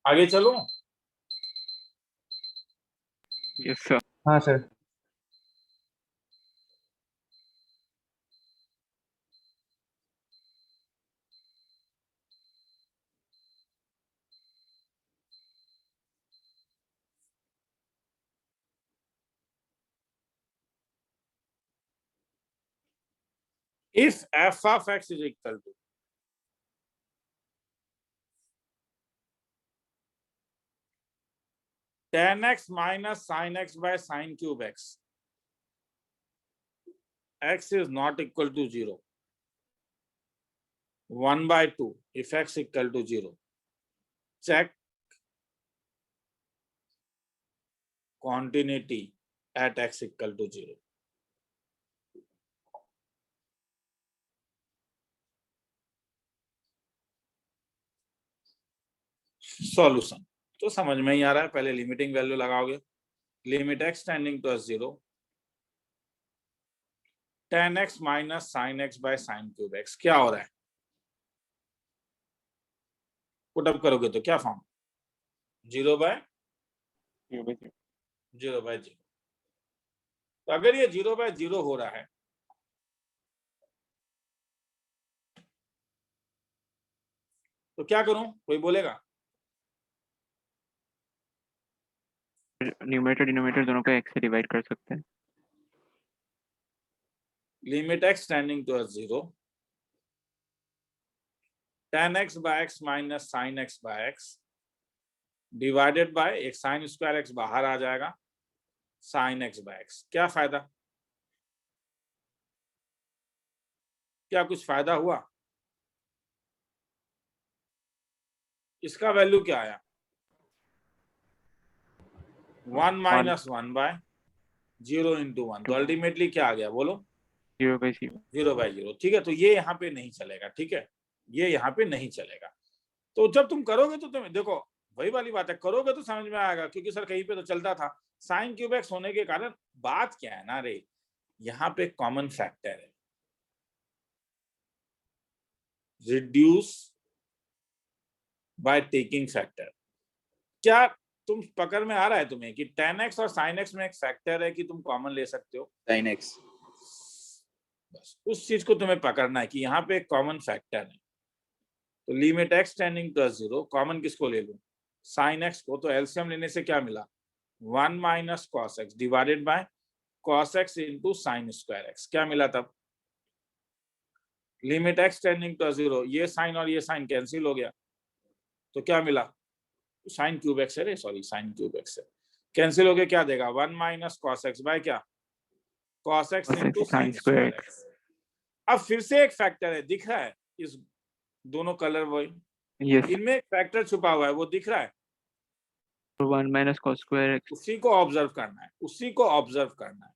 आगे चलो। Yes, sir. हाँ sir. If f of x is equal to tan x minus sin x by sin cube x, x is not equal to 0, 1 by 2, if x equal to 0, check continuity at x equal to 0. Solution तो समझ में ही आ रहा है, पहले लिमिटिंग वैल्यू लगाओगे, limit x tending to 0, tan x minus sin x by sin cube x, क्या हो रहा है, पुटअप करोगे तो क्या फॉर्म, 0 बाय 0 बाय 0। तो अगर ये 0 बाय 0 हो रहा है तो क्या करूं, कोई बोलेगा? न्यूमरेटर डिनोमिनेटर दोनों को x से डिवाइड कर सकते हैं। Limit x tending to 0, tan x by x minus sin x by x divided by एक sin स्क्वायर x बाहर आ जाएगा, sin x by x। क्या फायदा, क्या कुछ फायदा हुआ? इसका वैल्यू क्या आया, 1 माइनस 1 बाय 0 इंटू 1, तो अल्टीमेटली क्या आ गया बोलो, 0 by 0। 0 बाय 0। ठीक है, तो ये यहाँ पे नहीं चलेगा, ठीक है, ये यहाँ पे नहीं चलेगा। तो जब तुम करोगे तो तुम देखो वही वाली बात है, करोगे तो समझ में आएगा, क्योंकि सर कहीं पे तो चलता था साइन क्यूब एक्स होने के कारण। बात क्या है ना रे, यहाँ पे कॉमन फैक्टर है, रिड्यूस बाय टेकिंग फैक्टर। क्या तुम पकड़ में आ रहा है तुम्हें कि tan x और sin x में एक फैक्टर है कि तुम कॉमन ले सकते हो, sin x, बस उस चीज को तुम्हें पकड़ना है कि यहाँ पे एक कॉमन फैक्टर है। तो limit x tending to 0, common किसको ले लूं, sin x को, तो एलसीएम लेने से क्या मिला, 1 minus cos x divided bye cos x into sine square x, क्या मिला तब, लिमिट x टेंडिंग टू 0, ये साइन और ये साइन कैंसिल हो गया, तो क्या मिला, साइन क्यूब एक्स है, सॉरी साइन क्यूब एक्स है, कैंसिल हो गया, क्या देगा, 1 माइनस cos x बाय क्या, cos x into sine square x। अब फिर से एक फैक्टर है, दिख रहा है, इस दोनों कलर वही, यस, इनमें एक फैक्टर छुपा हुआ है, वो दिख रहा है, 1 माइनस cos स्क्वायर x। उसी को ऑब्जर्व करना है, उसी को ऑब्जर्व करना है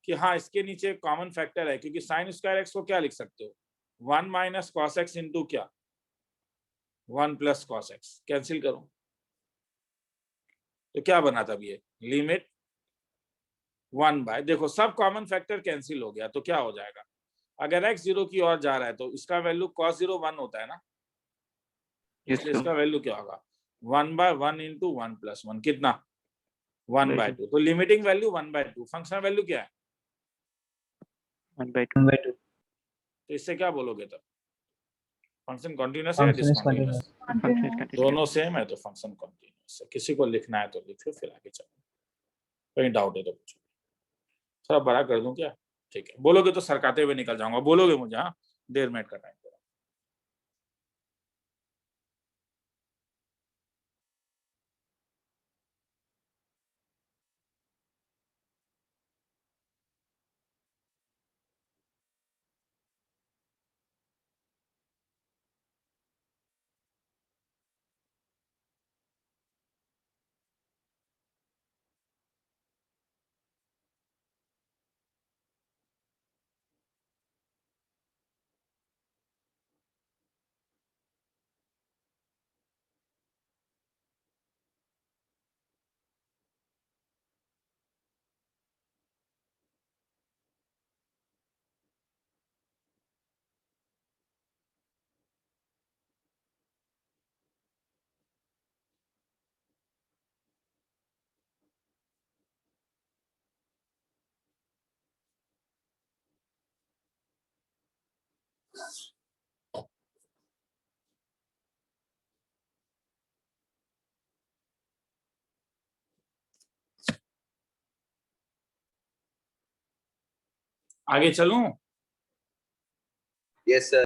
कि हाँ इसके नीचे कॉमन फैक्टर है, क्योंकि साइन स्क्वायर एक्स को क्या लिख सकते हो, 1 माइनस cos x इंटू क्या, 1 प्लस cos x, कैंसिल करो, तो क्या बना तब ये, लिमिट 1 बाय, देखो सब कॉमन फैक्टर कैंसिल हो गया, तो क्या हो जाएगा, अगर x 0 की ओर जा रहा है तो इसका वैल्यू cos 0 1 होता है ना, इसलिए इसका वैल्यू क्या होगा, 1 बाय 1 इंटू 1 प्लस 1, कितना, 1 बाय 2। तो limiting value 1 by 2, functional value क्या है, 1 by 2। 1/2। तो इससे क्या बोलोगे तब, फंक्शन कॉन्टिन्यूअस है या function is discontinuous, function is continuous. दोनों सेम है तो फंक्शन कॉन्टिन्यूअस है। किसी को लिखना है तो लिखो, फिर आगे चलो, कहीं डाउट है तो पूछो, थोड़ा बड़ा कर दूं क्या, ठीक है, बोलोगे तो सरकाते हुए निकल जाऊंगा, बोलोगे मुझे, हाँ 1.5 मिनट का टाइम। आगे चलूं? Yes, sir.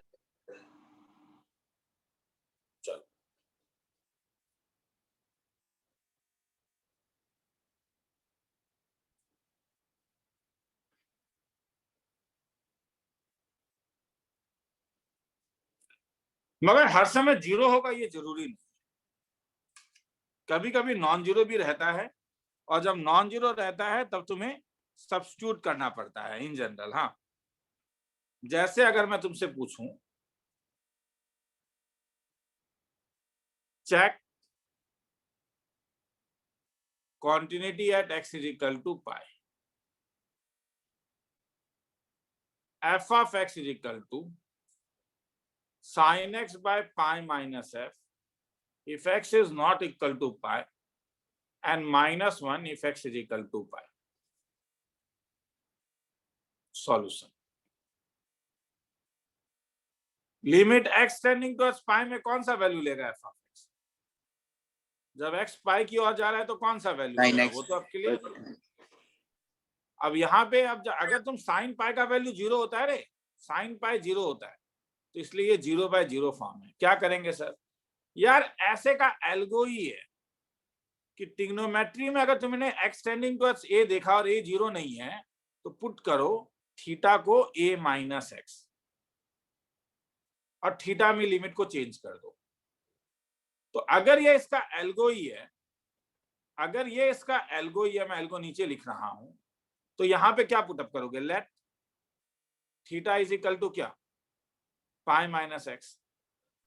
चलो, मगर हर समय जीरो होगा ये जरूरी नहीं, कभी कभी नॉन जीरो भी रहता है, और जब नॉन जीरो रहता है तब तुम्हें सब्स्टिट्यूट करना पड़ता है इन जनरल। हाँ, जैसे अगर मैं तुमसे पूछूं check continuity at x is equal to pi, f of x is equal to sin x by pi minus f if x is not equal to pi, and minus 1 if x is equal to pi. Solution. Limit x tending towards pi में कौन सा वैल्यू लेगा f ऑफ x? जब x पाई की ओर जा रहा है तो कौन सा वैल्यू लेगा? वो तो अब क्लियर। अब यहाँ पे अब अगर तुम साइन पाई का वैल्यू जीरो होता है रे, साइन पाई जीरो होता है, तो इसलिए ये 0/0 फॉर्म है। क्या करेंगे सर? यार ऐसे का एल्गो ही है कि ट्रिग्नोमेट्री में अगर तुमने x टेंडिंग टुवर्ड्स a देखा और a जीरो नहीं है तो पुट करो थीटा को a माइनस एक्स और थीटा में लिमिट को चेंज कर दो। तो अगर ये इसका एल्गो ही है, अगर ये इसका एल्गो ही है, मैं एल्गो नीचे लिख रहा हूं, तो यहां पे क्या पुटअप करोगे? Let theta is equal to क्या? Pi minus x.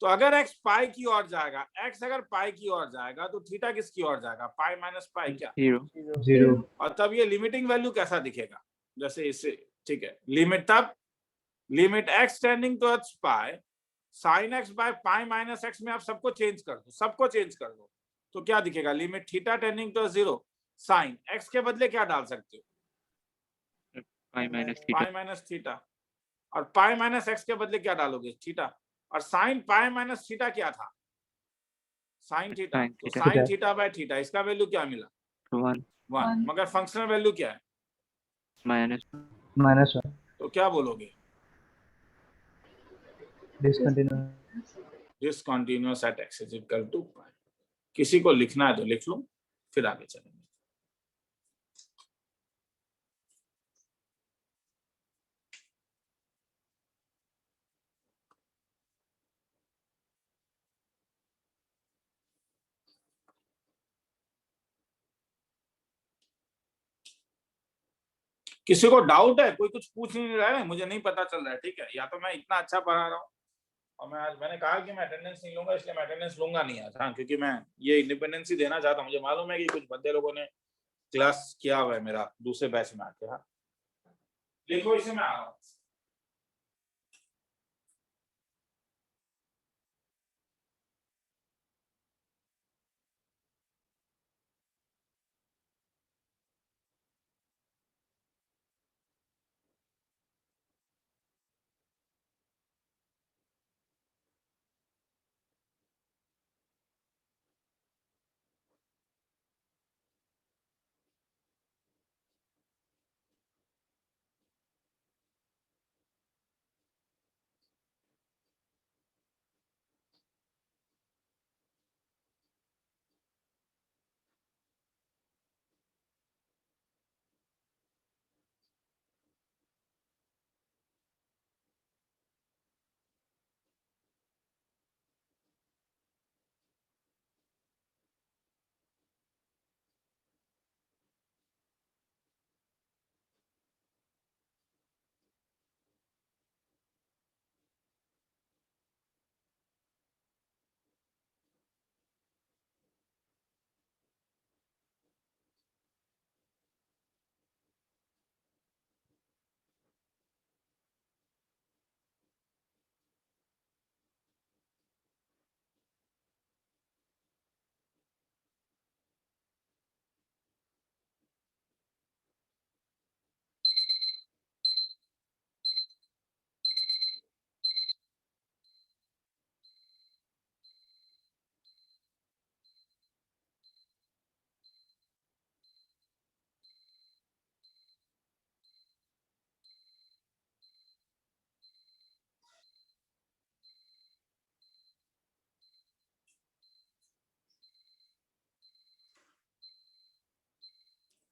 तो अगर x पाई की ओर जाएगा, x अगर पाई की ओर जाएगा तो थीटा किसकी ओर जाएगा? पाई माइनस पाई क्या? जीरो। और तब ये लिमिटिंग वैल्यू कैसा दिखेगा? जैसे इससे, ठीक है, लिमिट तब limit x tending towards pi sine x bye pi minus x में आप सबको चेंज कर दो, सबको चेंज कर दो, तो क्या दिखेगा? Limit theta tending towards zero sine x के बदले क्या डाल सकते हो? Pi minus theta. और पाई माइनस एक्स के बदले क्या डालोगे? थीटा। और साइन पाई माइनस थीटा क्या था? Sine theta. तो साइन थीटा बाय थीटा, इसका वैल्यू क्या मिला? 1। मगर फंक्शनल वैल्यू क्या है? -1 तो क्या बोलोगे? Discontinuous at x is equal to pi. किसी को लिखना है तो लिख लो, फिर आगे चलेंगे। किसी को डाउट है? कोई कुछ पूछ नहीं रहा है, मुझे नहीं पता चल रहा है, ठीक है? या तो मैं इतना अच्छा पढ़ा रहा हूँ और मैंने कहा कि मैं अटेंडेंस नहीं लूंगा, इसलिए मैं अटेंडेंस लूंगा नहीं आज। हाँ, क्योंकि मैं ये इंडिपेंडेंस ही देना चाहता हूँ। मुझे मालूम है कि कुछ बंदे लोगों ने क्लास किया हुआ है मेरा दूसरे बैच में आके। हाँ, लिखो इसे, मैं आ रहा हूँ।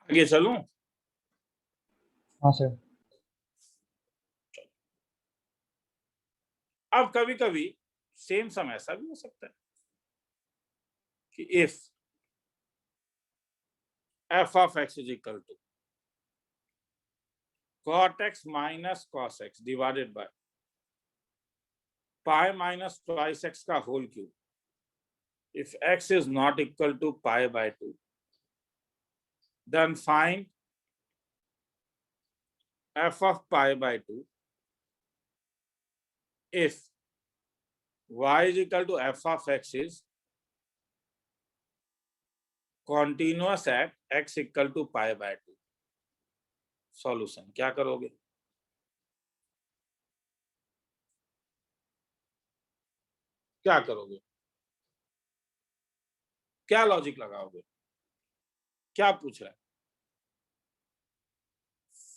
आगे चलूं? हाँ सर। अब कभी कभी सेम सम ऐसा भी हो सकता है कि if f of x is equal to cot x minus cos x divided by pi minus twice x का whole cube. If x is not equal to pi by 2, then find f of pi by 2 if y is equal to f of x is continuous at x equal to pi by 2. Solution क्या करोगे? क्या करोगे? क्या लॉजिक लगाओगे? क्या पूछ रहा है?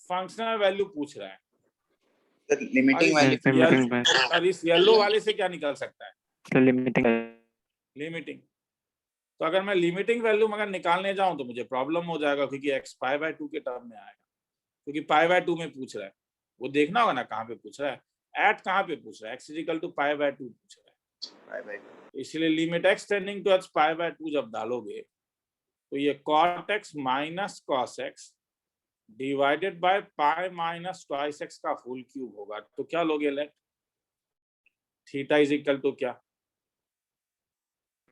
फंक्शनल वैल्यू पूछ रहा है। The limiting value. Limiting by और इस येलो वाले से क्या निकल सकता है? the limiting. लिमिटिंग। तो अगर मैं लिमिटिंग वैल्यू मगर निकालने जाऊं तो मुझे प्रॉब्लम हो जाएगा, क्योंकि x पाई बाय 2 के टर्म में आएगा, क्योंकि पाई बाय 2 में पूछ रहा है। वो देखना होगा ना कहाँ पे पूछ रहा है, एट कहाँ पे पूछ रहा है, x equal to pi by 2 पूछ रहा है। Pi by 2. इसलिए limit x tending to pi by 2 जब डालोगे तो ये cot x minus cos x divided by pi minus twice x का होल क्यूब होगा। तो क्या लोगे? Let theta is equal to क्या?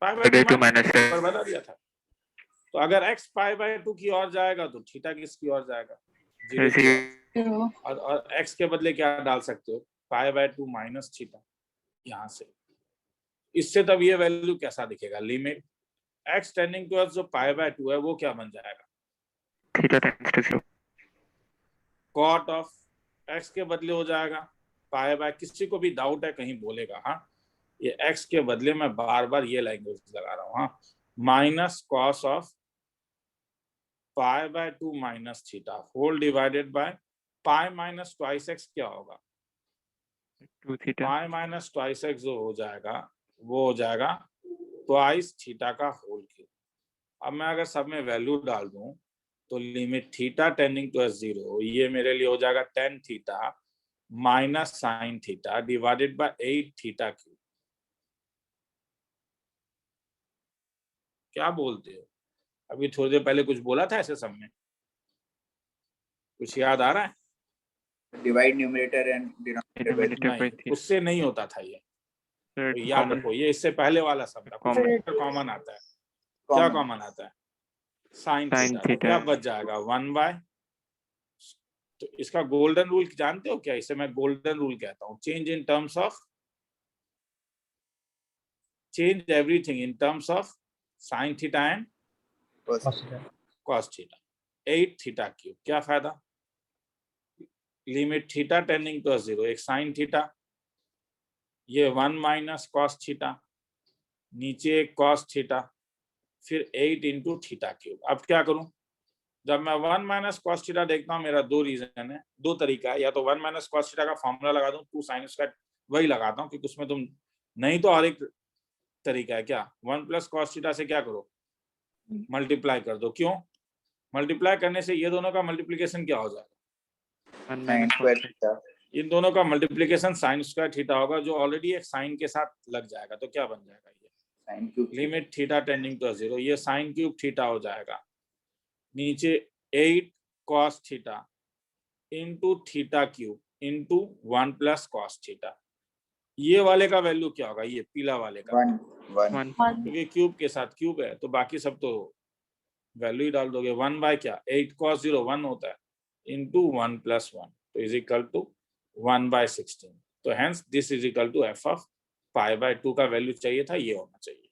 पाई बाय 2 माइनस पर बता दिया था। तो अगर x पाई बाय 2 की ओर जाएगा तो थीटा किसकी ओर जाएगा? 0 की ओर। और x के बदले क्या डाल सकते हो? पाई बाय 2 माइनस थीटा। यहाँ से इससे तब ये वैल्यू कैसा दिखेगा? लिमिट x टेंडिंग टुवर्ड्स जो पाई बाय 2 है वो क्या बन जाएगा? Theta tends to 0. cot of x के बदले हो जाएगा पाई बाय, किसी को भी डाउट है कहीं बोलेगा, हाँ ये x के बदले मैं बार बार ये लैंग्वेज लगा रहा हूँ, हाँ minus cos of pi by 2 minus theta whole divided by pi minus twice x क्या होगा? 2 theta. Pi minus twice x जो हो जाएगा वो हो जाएगा ट्वाइस थीटा का होल क्यूब। अब मैं अगर सब में वैल्यू डाल दूं तो लिमिट थीटा टेंडिंग टू 0, ये मेरे लिए हो जाएगा tan theta minus sine theta divided by 8 theta cube. क्या बोलते हो? अभी थोड़ी देर पहले कुछ बोला था ऐसे सब में? कुछ याद आ रहा है? Divide numerator and denominator by 3. Denominator by नहीं, 3. उससे नहीं होता था ये। Third तो याद common. रखो, ये इससे पहले वाला सब था। कॉमन आता है। क्या कॉमन आता है? Sine Sin theta. theta. क्या बच जाएगा? 1 बाय, तो इसका गोल्डन रूल जानते हो क्या? इसे मैं गोल्डन रूल कहता हूँ। Change in terms of, change everything in terms of sine theta and Cos theta. Cos theta. 8 theta cube. क्या फायदा? लिमिट थीटा टेंडिंग टू 0, एक साइन थीटा, ये 1 माइनस कॉस थीटा, नीचे एक कॉस थीटा, फिर 8 इंटू थीटा क्यूब। अब क्या करूं? जब मैं 1 माइनस कॉस थीटा देखता हूं, मेरा दो रीजन है, दो तरीका है। या तो 1 माइनस कॉस थीटा का फॉर्मूला लगा दूं, 2 साइन स्क्वायर, वही लगाता हूं क्योंकि उसमें तुम, नहीं तो और एक तरीका है क्या, 1 प्लस कॉस थीटा से क्या करो? मल्टीप्लाई कर दो। क्यों? मल्टीप्लाई करने से ये दोनों का मल्टीप्लीकेशन क्या हो जाएगा? 1 Sin minus square cos theta. इन दोनों का मल्टीप्लीकेशन साइन स्क्वायर थीटा होगा, जो ऑलरेडी एक साइन के साथ लग जाएगा। तो क्या बन जाएगा? ये Sin cube. Limit theta tending to 0, ये साइन क्यूब थीटा हो जाएगा, नीचे 8 cos theta into theta cube into 1 plus cos theta. ये वाले का वैल्यू क्या होगा? ये पीला वाले का, 1. 1. क्योंकि क्यूब के साथ क्यूब है तो बाकी सब तो वैल्यू ही डाल दोगे। 1 बाय क्या? 8 कॉस 0 1 होता है, इंटू 1 प्लस 1, तो इज इक्वल टू 1 बाय 16। तो hence this is equal to f of pi by 2 का वैल्यू चाहिए था, ये होना चाहिए।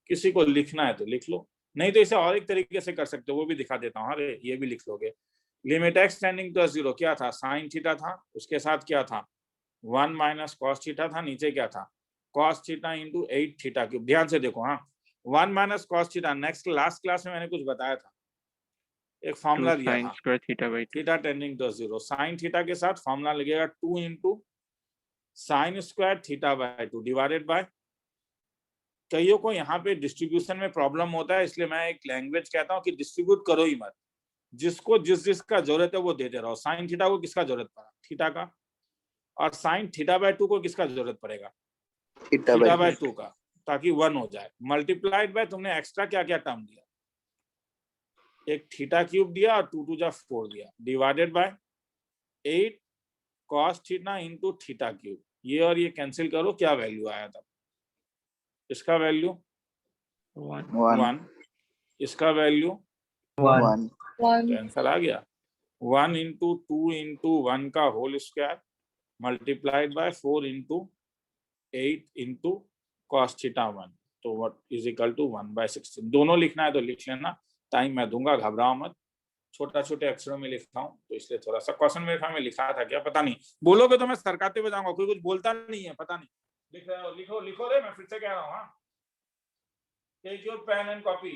किसी को लिखना है तो लिख लो, नहीं तो इसे और एक तरीके से कर सकते हो, वो भी दिखा देता हूँ। अरे ये भी लिख लोगे। लिमिट एक्स टेंडिंग टू 0 क्या था? साइन थीटा था, उसके साथ क्या था? 1 माइनस कॉस थीटा था, नीचे क्या था? Cos theta into 8 theta cube. ध्यान से देखो, हाँ 1 minus cos theta, next last class में मैंने कुछ बताया था, एक फॉर्मूला 2 दिया sin था, square theta by 2. Theta tending to 0, sine theta के साथ फॉर्मूला लगेगा 2 into sine square theta by 2 divided by, कईयों को यहाँ पे डिस्ट्रीब्यूशन में प्रॉब्लम होता है, इसलिए मैं एक लैंग्वेज कहता हूँ कि डिस्ट्रीब्यूट करो ही मत, जिसको जिसका जरूरत है वो देते रहो। साइन थीटा को किसका जरूरत पड़ा? थीटा का। और साइन थीटा बाय 2 को किसका जरूरत पड़ेगा? थीटा बाय 2 का, ताकि 1 हो जाए। मल्टीप्लाइड बाय तुमने एक्स्ट्रा क्या क्या टर्म दिया? एक थीटा क्यूब दिया और 2 2 जा 4 दिया, divided by 8 cos theta into theta cube. ये और ये कैंसिल करो, क्या वैल्यू आया था? इसका वैल्यू 1, इसका वैल्यू 1 तो आंसर आ गया 1 इंटू 2 इंटू 1 का whole square multiplied by 4 into 8 into cos theta 1, तो व्हाट इज इक्वल टू 1/16। दोनों लिखना है तो लिख लेना, टाइम मैं दूंगा, घबराओ मत। छोटा छोटे अक्षरों में लिखता हूँ तो इसलिए थोड़ा सा। क्वेश्चन मेरे में लिखा था क्या पता नहीं, बोलोगे तो मैं सरकाते हुए जाऊंगा। कोई कुछ बोलता नहीं है, पता नहीं। लिख रहे हो? लिखो लिखो रे, मैं फिर से कह रहा हूँ। हाँ, take your pen and copy.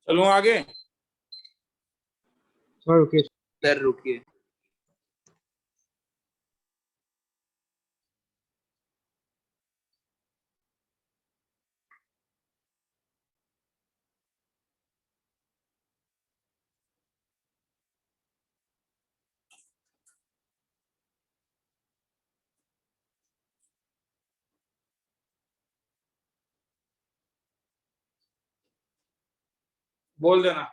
चलूं आगे? सर रुकिए। सर रुकिए। बोल देना।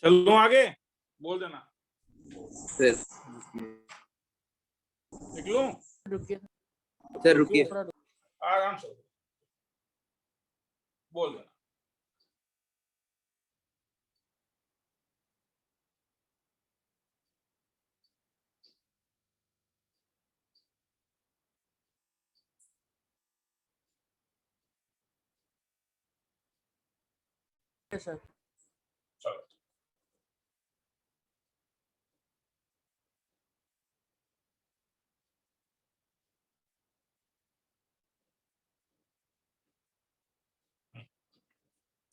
चलूं आगे? बोल देना। सर लिख लूं? सर रुकिए। आराम से बोल देना। सर चलो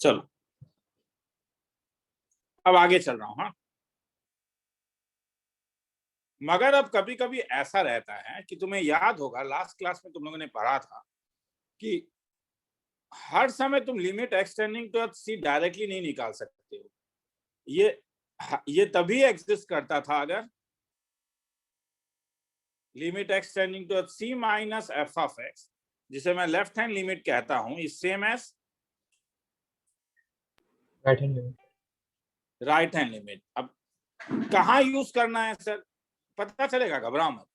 चलो, अब आगे चल रहा हूं। हाँ, मगर अब कभी कभी ऐसा रहता है कि तुम्हें याद होगा लास्ट क्लास में तुम लोगों ने पढ़ा था कि हर समय तुम limit x tending to c directly नहीं निकाल सकते हो। ये ये तभी एग्जिस्ट करता था अगर limit x tending to c minus f of x, जिसे मैं लेफ्ट हैंड लिमिट कहता हूं, is same as right hand limit. Right hand limit. अब कहाँ यूज करना है सर, पता चलेगा, घबराओ मत।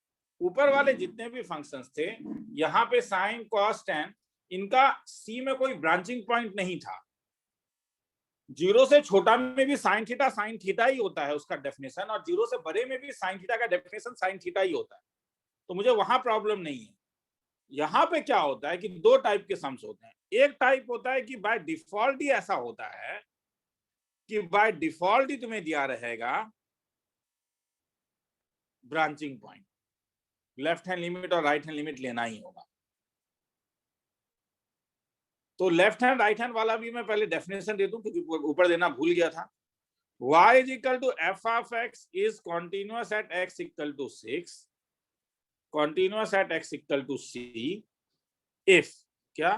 ऊपर वाले जितने भी फंक्शंस थे, यहाँ पे साइन कॉस टेन, इनका सी में कोई ब्रांचिंग पॉइंट नहीं था। जीरो से छोटा में भी साइन थीटा ही होता है उसका डेफिनेशन, और जीरो से बड़े में भी साइन थीटा का डेफिनेशन साइन थीटा ही होता है, तो मुझे वहां प्रॉब्लम नहीं है। यहाँ पे क्या होता है कि दो टाइप के सम्स होते हैं। एक टाइप होता है कि बाय डिफॉल्ट ही ऐसा होता है कि बाय डिफॉल्ट ही तुम्हें दिया रहेगा branching point, left hand limit और राइट हैंड लिमिट लेना ही होगा। तो लेफ्ट हैंड राइट हैंड वाला भी मैं पहले डेफिनेशन दे दूं, क्योंकि ऊपर देना भूल गया था। y is equal to f of x is continuous at x equal to 6, continuous at x equal to c, if क्या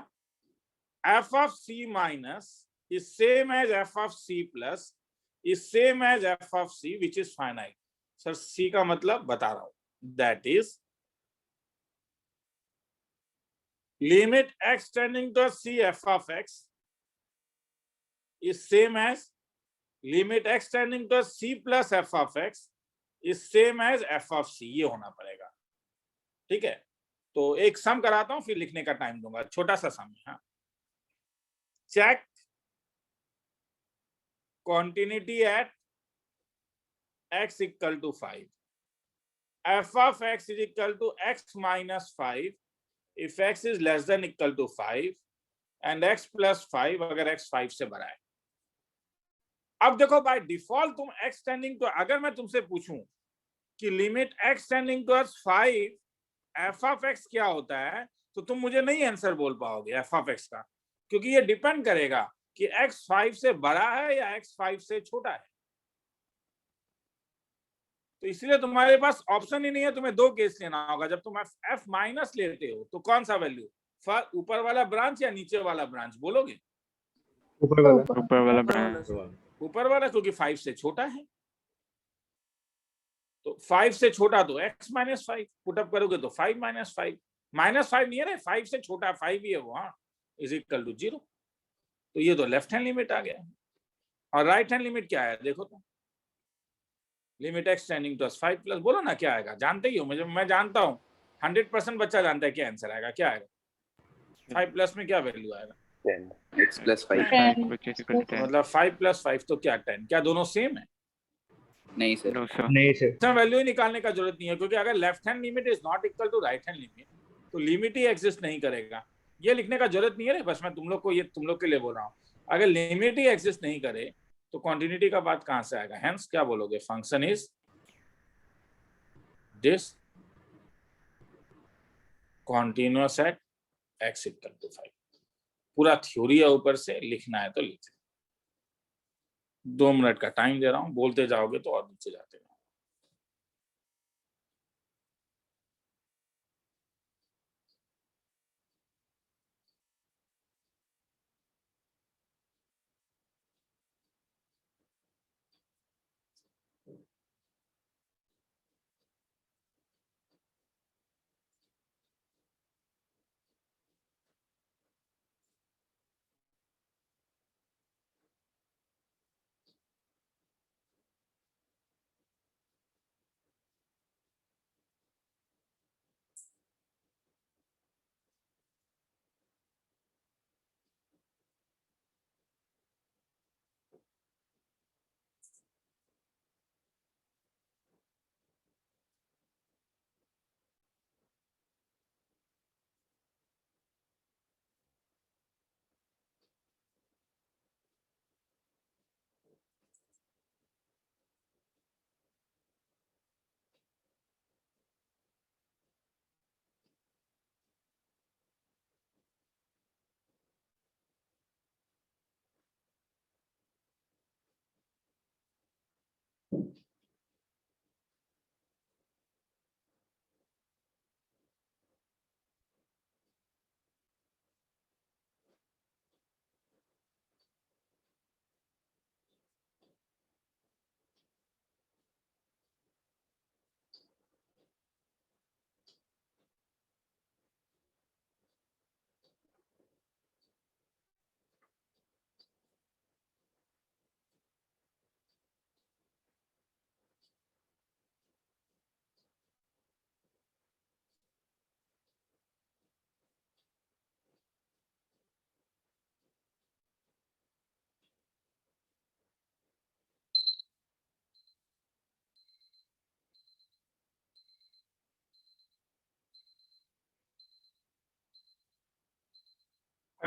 f of c minus is same as f of c plus is same as f of c which is finite। Sir c का मतलब बता रहा हूं, that is limit x tending to c f of x is same as limit x tending to c plus f of x is same as f of c। ये होना पड़ेगा, ठीक है। तो एक सम कराता हूं, फिर लिखने का टाइम दूंगा, छोटा सा सम है। Check continuity at x equal to 5, f of x is equal to x minus 5 if x is less than equal to 5 and x plus 5 अगर x 5 से बड़ा है। अब देखो बाय डिफॉल्ट तुम x टेंडिंग टू, अगर मैं तुमसे पूछूं कि limit x tending towards 5 f of x क्या होता है, तो तुम मुझे नहीं आंसर बोल पाओगे f ऑफ x का, क्योंकि ये डिपेंड करेगा कि x 5 से बड़ा है या x 5 से छोटा है। तो इसलिए तुम्हारे पास ऑप्शन ही नहीं है, तुम्हें दो केस लेना होगा। जब तुम f माइनस लेते हो तो कौन सा वैल्यू, ऊपर वाला ब्रांच या नीचे वाला ब्रांच बोलोगे? ऊपर वाला। ऊपर वाला ब्रांच। ऊपर वाला, क्योंकि 5 से छोटा है। तो 5 से छोटा तो x माइनस 5 पुटअप करोगे तो 5 माइनस 5, माइनस 5 नहीं है ना, 5 से छोटा 5 ही है वो, हाँ, इज इक्वल टू 0। तो ये तो लेफ्ट हैंड लिमिट आ गया। और राइट हैंड लिमिट क्या है देखो तो, limit x tending to 5 plus, बोलो ना क्या आएगा, जानते ही हो, मुझे मैं जानता हूँ 100% बच्चा जानता है क्या आंसर आएगा। क्या आएगा 5 प्लस में, क्या वैल्यू आएगा 10 x plus 5 मतलब 5 प्लस 5 तो क्या 10, क्या दोनों सेम है? नहीं सर, नहीं सर, वैल्यू ही निकालने का जरूरत नहीं है, क्योंकि अगर left hand limit is not equal to right hand limit तो लिमिट ही एग्जिस्ट नहीं करेगा। ये लिखने का जरूरत नहीं है, बस मैं तुम लोग को, ये तुम लोग के लिए बोल रहा हूँ। अगर लिमिट ही एग्जिस्ट नहीं करे तो कॉन्टिन्यूटी का बात कहां से आएगा? हेंस क्या बोलोगे, function is this continuous at x equal to 5। पूरा थ्योरी है, ऊपर से लिखना है तो लिख। 2 मिनट का टाइम दे रहा हूं, बोलते जाओगे तो और नीचे जाते रहो।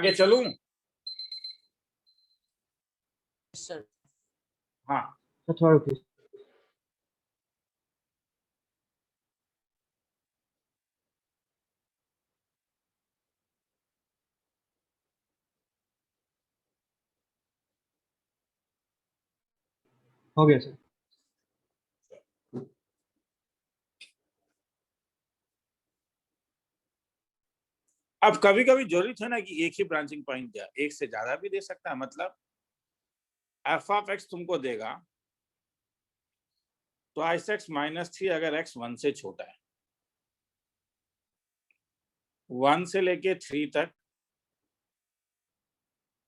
आगे चलूं? सर हाँ, सर थोड़ा रुकिए। हो गया सर। अब कभी कभी जरूरी है ना कि एक ही ब्रांचिंग पॉइंट दिया, एक से ज्यादा भी दे सकता है। मतलब एफ ऑफ एक्स तुमको देगा तो x माइनस 3 अगर x 1 से छोटा है, 1 से लेके 3 तक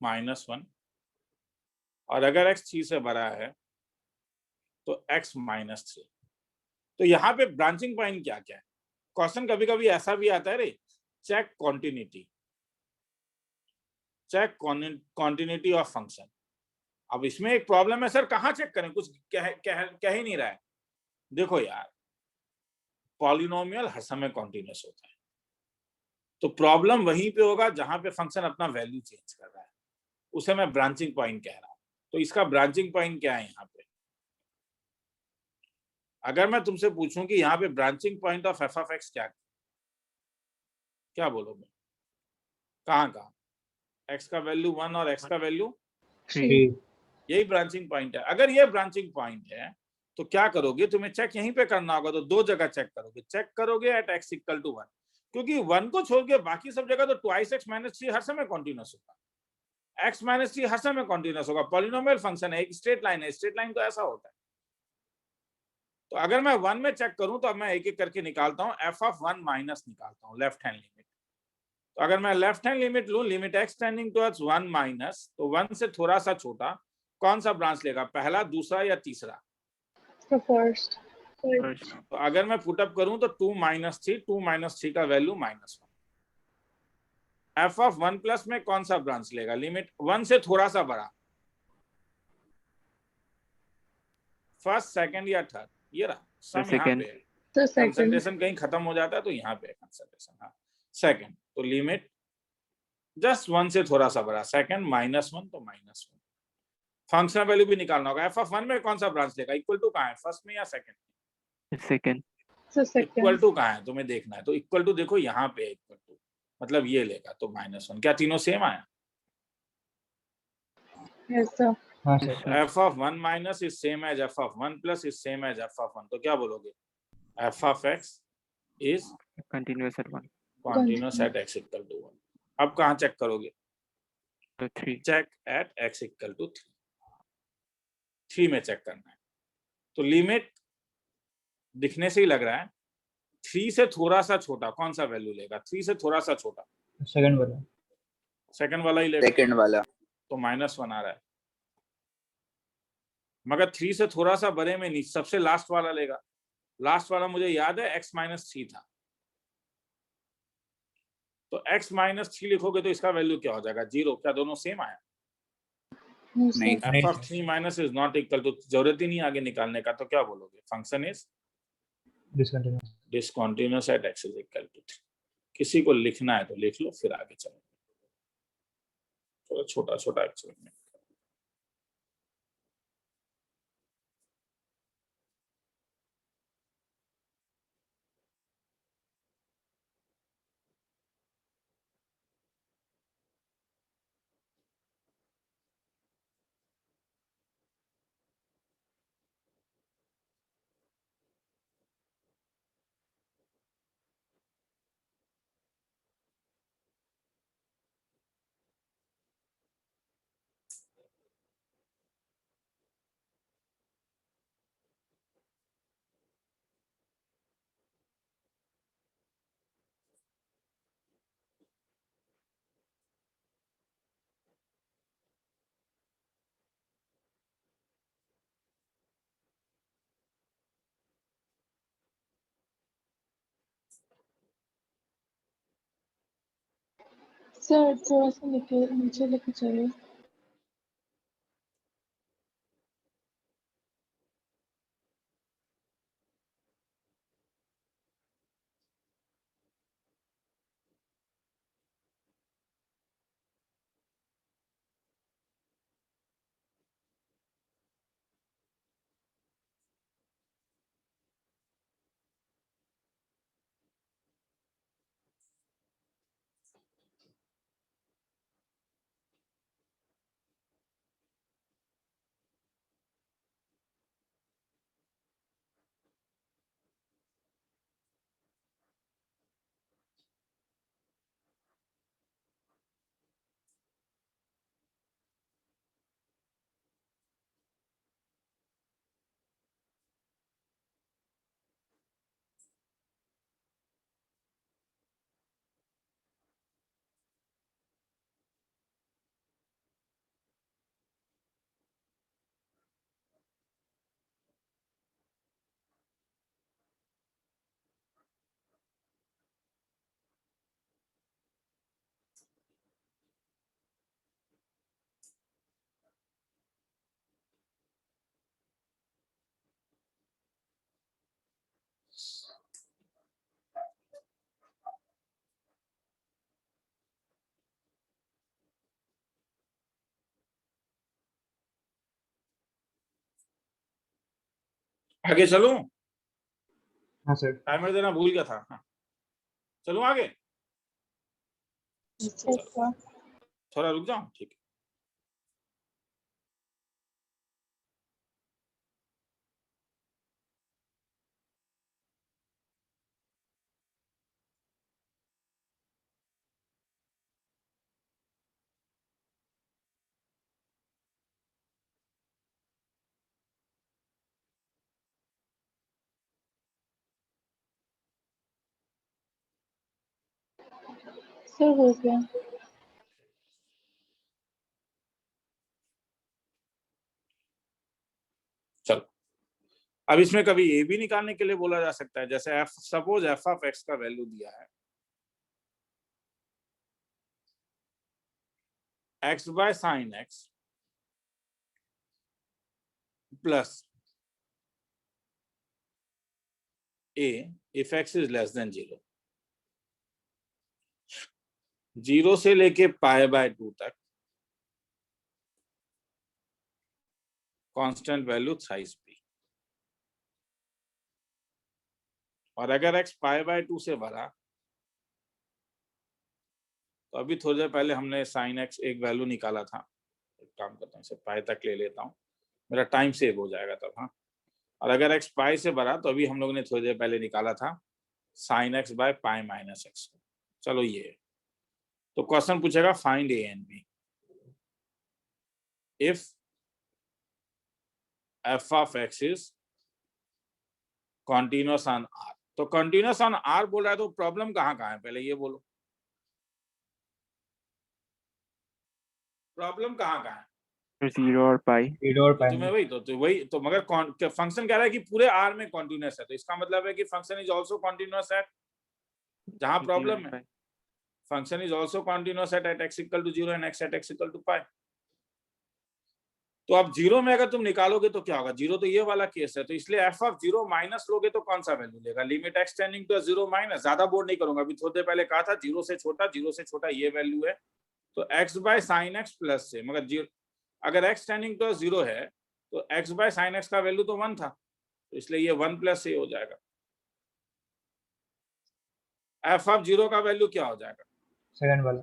-1, और अगर x 3 से बड़ा है तो x -3। तो यहाँ पे ब्रांचिंग पॉइंट क्या क्या है? क्वेश्चन कभी कभी ऐसा भी आता है, रे check continuity, check continuity of function. अब इसमें एक प्रॉब्लम है, सर कहाँ चेक करें, कुछ कह ही नहीं रहा है। देखो यार, पॉलिनोमियल हर समय कॉन्टिन्यूअस होता है, तो प्रॉब्लम वहीं पे होगा जहां पे फंक्शन अपना वैल्यू चेंज कर रहा है, उसे मैं ब्रांचिंग पॉइंट कह रहा हूं। तो इसका ब्रांचिंग पॉइंट क्या है यहाँ पे? अगर मैं तुमसे पूछूं कि यहाँ पे branching point of F of x क्या बोलोगे? कहाँ एक्स का वैल्यू 1 और एक्स का वैल्यू 3 3। यही ब्रांचिंग पॉइंट है। अगर ये ब्रांचिंग पॉइंट है तो क्या करोगे, तुम्हें चेक यहीं पे करना होगा। तो दो जगह चेक करोगे, चेक करोगे एट x इक्वल टू 1, क्योंकि 1 को छोड़ के बाकी सब जगह तो ट्वाइस x माइनस 3 हर समय कॉन्टिन्यूअस होगा, x माइनस 3 हर समय कॉन्टिन्यूअस होगा। पॉलिनोमियल फंक्शन है, एक स्ट्रेट लाइन है, स्ट्रेट लाइन तो ऐसा होता है। तो अगर मैं 1 में चेक करूं तो अब मैं एक एक करके निकालता हूं, एफ ऑफ 1 माइनस निकालता हूं, लेफ्ट हैंड लिमिट। तो अगर मैं लेफ्ट हैंड लिमिट लूं, limit x tending towards 1 minus, तो 1 से थोड़ा सा छोटा कौन सा ब्रांच लेगा, पहला, दूसरा या तीसरा? फर्स्ट। फर्स्ट तो अगर मैं पुटअप करूं तो 2 माइनस 3 का वैल्यू -1। एफ ऑफ 1 प्लस में कौन सा ब्रांच लेगा, लिमिट 1 से थोड़ा सा बड़ा, फर्स्ट, सेकंड या थर्ड? ये रहा सम यहाँ सेकंड पे है। तो सेकंड। कंसंट्रेशन कहीं खत्म हो जाता है तो यहाँ पे कंसंट्रेशन, हाँ सेकंड। तो लिमिट जस्ट 1 से थोड़ा सा बड़ा, सेकंड -1 तो -1। फंक्शनल वैल्यू भी निकालना होगा। एफ ऑफ 1 में कौन सा ब्रांच लेगा, इक्वल टू कहाँ है, फर्स्ट में या सेकंड में? सेकंड तो इक्वल सेकंड। टू कहाँ है तुम्हें देखना है, तो इक्वल टू देखो यहाँ पे, इक्वल टू मतलब ये लेगा तो -1। क्या तीनों सेम आया? Yes sir. हाँ sir. F of 1 minus is same as f of 1 plus is same as f of 1। तो क्या बोलोगे, f of x is continuous at 1 continuous at x equal to 1। अब कहाँ चेक करोगे, तो 3 check at x equal to 3 में चेक करना है। तो लिमिट दिखने से ही लग रहा है 3 से थोड़ा सा छोटा कौन सा वैल्यू लेगा, 3 से थोड़ा सा छोटा सेकंड वाला। सेकंड वाला ही लेगा, सेकंड वाला। तो -1 आ रहा है। मगर 3 से थोड़ा सा बड़े में नहीं, सबसे लास्ट वाला लेगा। लास्ट वाला मुझे याद है x -3 था, तो x -3 लिखोगे तो इसका वैल्यू क्या हो जाएगा, 0। क्या दोनों सेम आया? नहीं। F of 3 minus is not equal to, जरूरत ही नहीं आगे निकालने का। तो क्या बोलोगे, function is discontinuous. Discontinuous at x is equal to 3। किसी को लिखना है तो लिख लो, फिर आगे चलो। थोड़ा छोटा छोटा एक्सपेरिमेंट। सर थोड़ा सा नीचे लेके चलिए। आगे चलूं? हाँ सर। टाइमर देना भूल गया था। हाँ, चलूं आगे? अच्छा थोड़ा रुक जाऊं? ठीक है। सर हो गया। चलो, अब इसमें कभी ए भी निकालने के लिए बोला जा सकता है। जैसे F, suppose F of x का वैल्यू दिया है x by sine x plus A if x is less then 0। 0 से लेके पाई बाय 2 तक कांस्टेंट वैल्यू थ्राइस बी। और अगर एक्स पाई बाय 2 से बड़ा, तो अभी थोड़ी देर पहले हमने साइन एक्स एक वैल्यू निकाला था। एक काम करता हूँ, इसे पाई तक ले लेता हूँ, मेरा टाइम सेव हो जाएगा तब। हाँ, और अगर एक्स पाई से बड़ा, तो अभी हम लोगों ने थोड़ी देर पहले निकाला था sine x by pi minus x. चलो ये है। तो क्वेश्चन पूछेगा find a and b if f of x is continuous on R. तो कॉन्टिन्यूअस ऑन आर बोल रहा है, तो प्रॉब्लम कहाँ कहाँ है पहले ये बोलो। प्रॉब्लम कहाँ कहाँ है? 0 और पाई। 0 और तो पाई तुम्हें में। वही तो मगर फंक्शन कह रहा है कि पूरे आर में कॉन्टिन्यूअस है, तो इसका मतलब है कि function is also continuous at, जहां प्रॉब्लम है, function is also continuous at x equal to 0 and x at x equal to pi. तो अब 0 में अगर तुम निकालोगे तो क्या होगा? 0 तो ये वाला केस है, तो इसलिए एफ ऑफ 0 माइनस लोगे तो कौन सा वैल्यू लेगा? Limit x tending to 0 minus. ज्यादा बोर्ड नहीं करूंगा, अभी थोड़ी देर पहले कहा था 0 से छोटा ये वैल्यू है, तो x by sine x plus से, मगर 0 अगर x टेंडिंग टू 0 है तो x बाय साइन एक्स का वैल्यू तो 1 था, तो इसलिए ये 1 प्लस से हो जाएगा। एफ ऑफ 0 का वैल्यू क्या हो जाएगा? सेकंड वाला।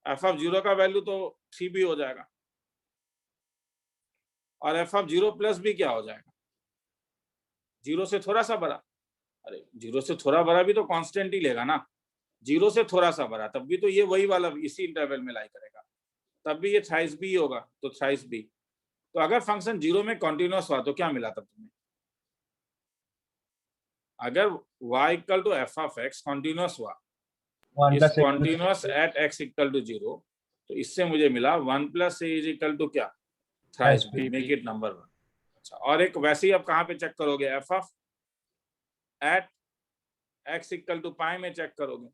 एफ ऑफ 0 का वैल्यू तो 3b हो जाएगा, और एफ ऑफ 0 प्लस b क्या हो जाएगा? 0 से थोड़ा सा बड़ा। अरे 0 से थोड़ा बड़ा भी तो कांस्टेंट ही लेगा ना। 0 से थोड़ा सा बड़ा, तब भी तो ये वही वाला इसी इंटरवल में लाई करेगा, तब भी ये थ्राइस बी होगा, तो थ्राइस बी। तो अगर फंक्शन 0 में कॉन्टिन्यूअस हुआ तो क्या मिला तब तुम्हें? अगर y equal to f of x continuous हुआ, 1 is plus continuous at x equal to 0, तो इससे मुझे मिला 1 plus A is equal to क्या? Thrice B. Make it number 1। अच्छा, और एक वैसे ही आप कहाँ पे चेक करोगे? F of at x equal to pi में चेक करोगे।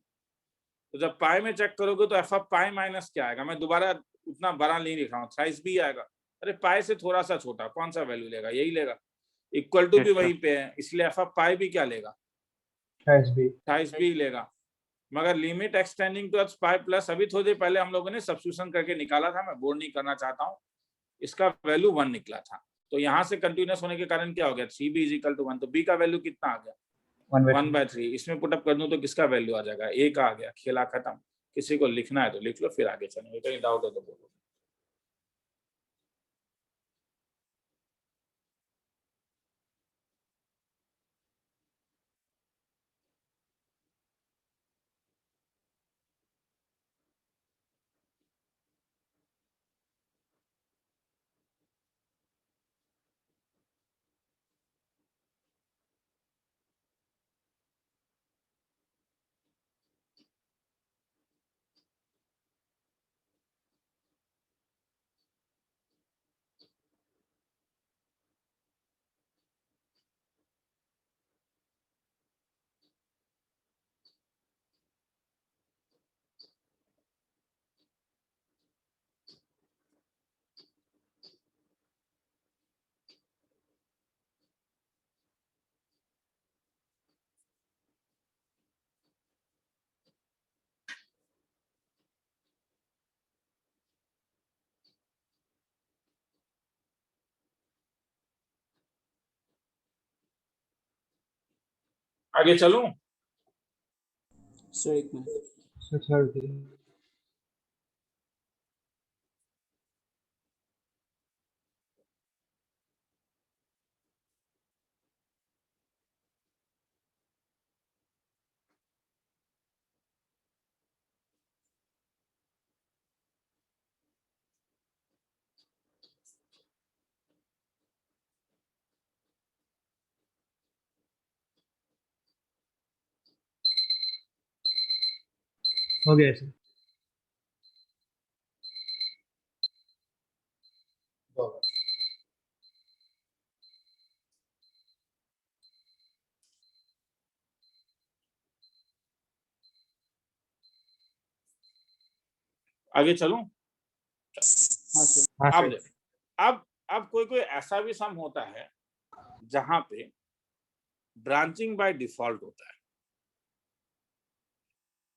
तो जब पाई में चेक करोगे तो एफ ऑफ पाई माइनस क्या आएगा? मैं दोबारा उतना बड़ा नहीं लिख रहा हूँ, थ्राइस बी आएगा। अरे पाई से थोड़ा सा छोटा, कौन सा वैल्यू लेगा? यही लेगा। इक्वल टू भी वहीं पे है, इसलिए एफ ऑफ पाई भी क्या लेगा? थ्राइस बी लेगा। मगर limit x tending to pi plus, अभी थोड़ी देर पहले हम लोगों ने सब्स्टिट्यूशन करके निकाला था, मैं बोर नहीं करना चाहता हूँ, इसका वैल्यू 1 निकला था। तो यहाँ से कंटिन्यूअस होने के कारण क्या हो गया? 3b is equal to 1। तो b का वैल्यू कितना आ गया? 1/3। इसमें पुटअप कर दूं तो किसका वैल्यू आ जाएगा? a का आ गया। खेला खत्म। किसी को लिखना है तो लिख लो, फिर आगे चलेंगे। कहीं डाउट है तो बोलो। आगे चलूं? सर एक मिनट। सर थोड़ा रुकिए। हो गया सर। आगे चलूं? हाँ सर। हाँ अब सर। देखो, अब कोई ऐसा भी सम होता है जहां पे ब्रांचिंग बाय डिफॉल्ट होता है।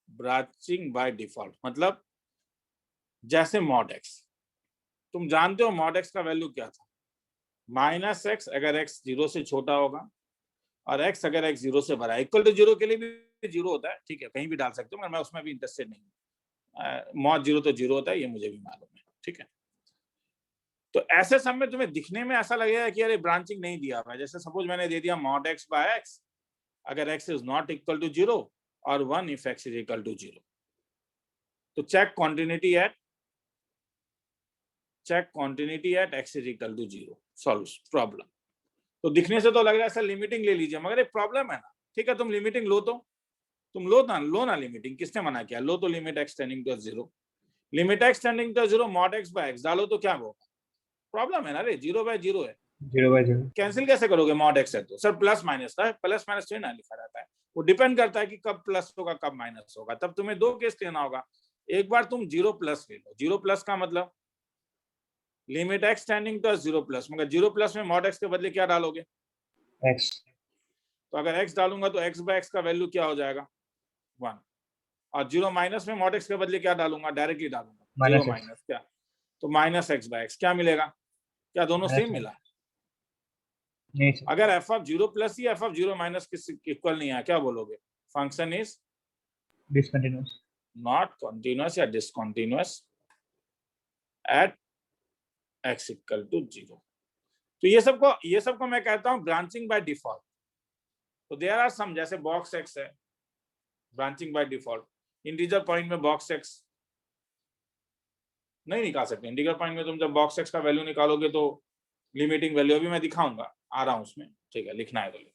ब्रांचिंग बाय डिफॉल्ट मतलब जैसे मॉड एक्स, तुम जानते हो मॉड एक्स का वैल्यू क्या था? -x अगर x 0 से छोटा होगा और x अगर x 0 से बड़ा, इक्वल टू 0 के लिए भी 0 होता है, ठीक है, कहीं भी डाल सकते हो, मगर मैं उसमें भी इंटरेस्टेड नहीं हूँ। मॉड 0 तो 0 होता है, ये मुझे भी मालूम है, ठीक है। तो ऐसे समय तुम्हें दिखने में ऐसा लगेगा कि अरे ब्रांचिंग नहीं दिया हुआ है। जैसे सपोज मैंने दे दिया मॉड x बाय x अगर x is not equal to 0 और 1 if x is equal to 0। तो check continuity at x is equal to 0, solve problem. तो दिखने से तो लग रहा है सर लिमिटिंग ले लीजिए, मगर एक प्रॉब्लम है ना। ठीक है, तुम लिमिटिंग लो, तो तुम लो ना लिमिटिंग, किसने मना किया? लो तो limit x tending to 0, limit x tending to 0 mod x by x डालो तो क्या होगा? प्रॉब्लम है ना रे, 0/0 है। 0/0 कैंसिल कैसे करोगे? मॉड एक्स है तो सर प्लस माइनस था, प्लस माइनस तो ना लिखा रहता है, वो डिपेंड करता है कि कब प्लस होगा कब माइनस होगा। तब तुम्हें दो केस लेना होगा। एक बार तुम 0 प्लस ले लो, 0 प्लस का मतलब limit x tending to 0 plus, मगर 0 प्लस में मॉड एक्स के बदले क्या डालोगे? x। तो अगर x डालूंगा तो x बाय x का वैल्यू क्या हो जाएगा? 1। और 0 माइनस में मॉड एक्स के बदले क्या डालूंगा? डायरेक्टली डालूंगा 0 -x। माइनस क्या, तो -x बाय x क्या मिलेगा? क्या दोनों सेम मिला? नहीं सर। अगर एफ ऑफ 0 प्लस या एफ ऑफ 0 माइनस किसी इक्वल नहीं है, क्या बोलोगे? Function is discontinuous. Not continuous या discontinuous at x equal to 0। तो ये सबको मैं कहता हूं ब्रांचिंग बाय डिफॉल्ट। तो देयर आर सम, जैसे बॉक्स x है, branching by default. Integer point में बॉक्स x नहीं निकाल सकते। इंटीजर पॉइंट में तुम जब बॉक्स x का वैल्यू निकालोगे तो लिमिटिंग वैल्यू अभी मैं दिखाऊंगा, आ रहा हूं उसमें, ठीक है, लिखना है तो लिख।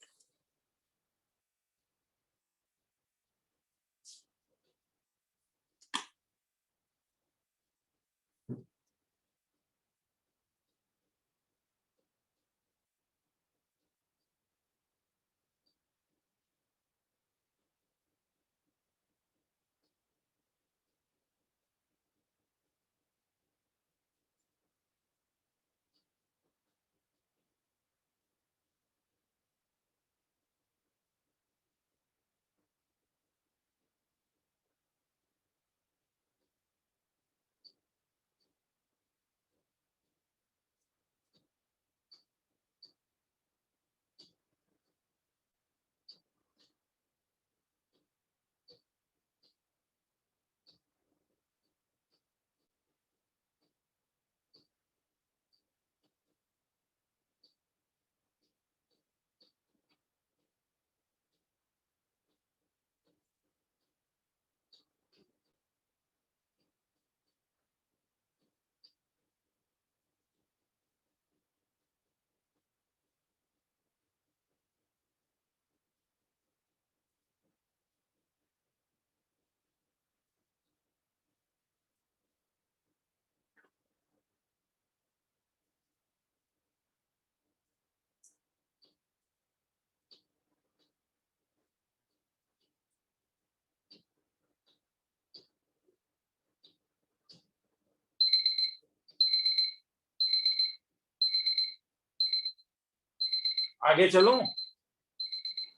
आगे चलूं?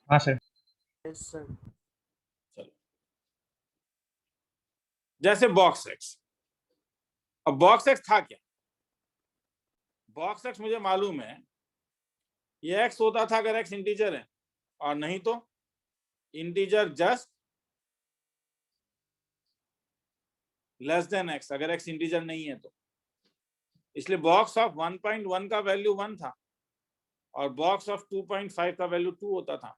हाँ सर। Yes sir. चलो, जैसे बॉक्स x, अब बॉक्स x था क्या? बॉक्स x मुझे मालूम है ये x होता था अगर x इंटीजर है, और नहीं तो integer just less than x, अगर x इंटीजर नहीं है तो। इसलिए बॉक्स ऑफ 1.1 का वैल्यू 1 था और बॉक्स ऑफ 2.5 का वैल्यू 2 होता था।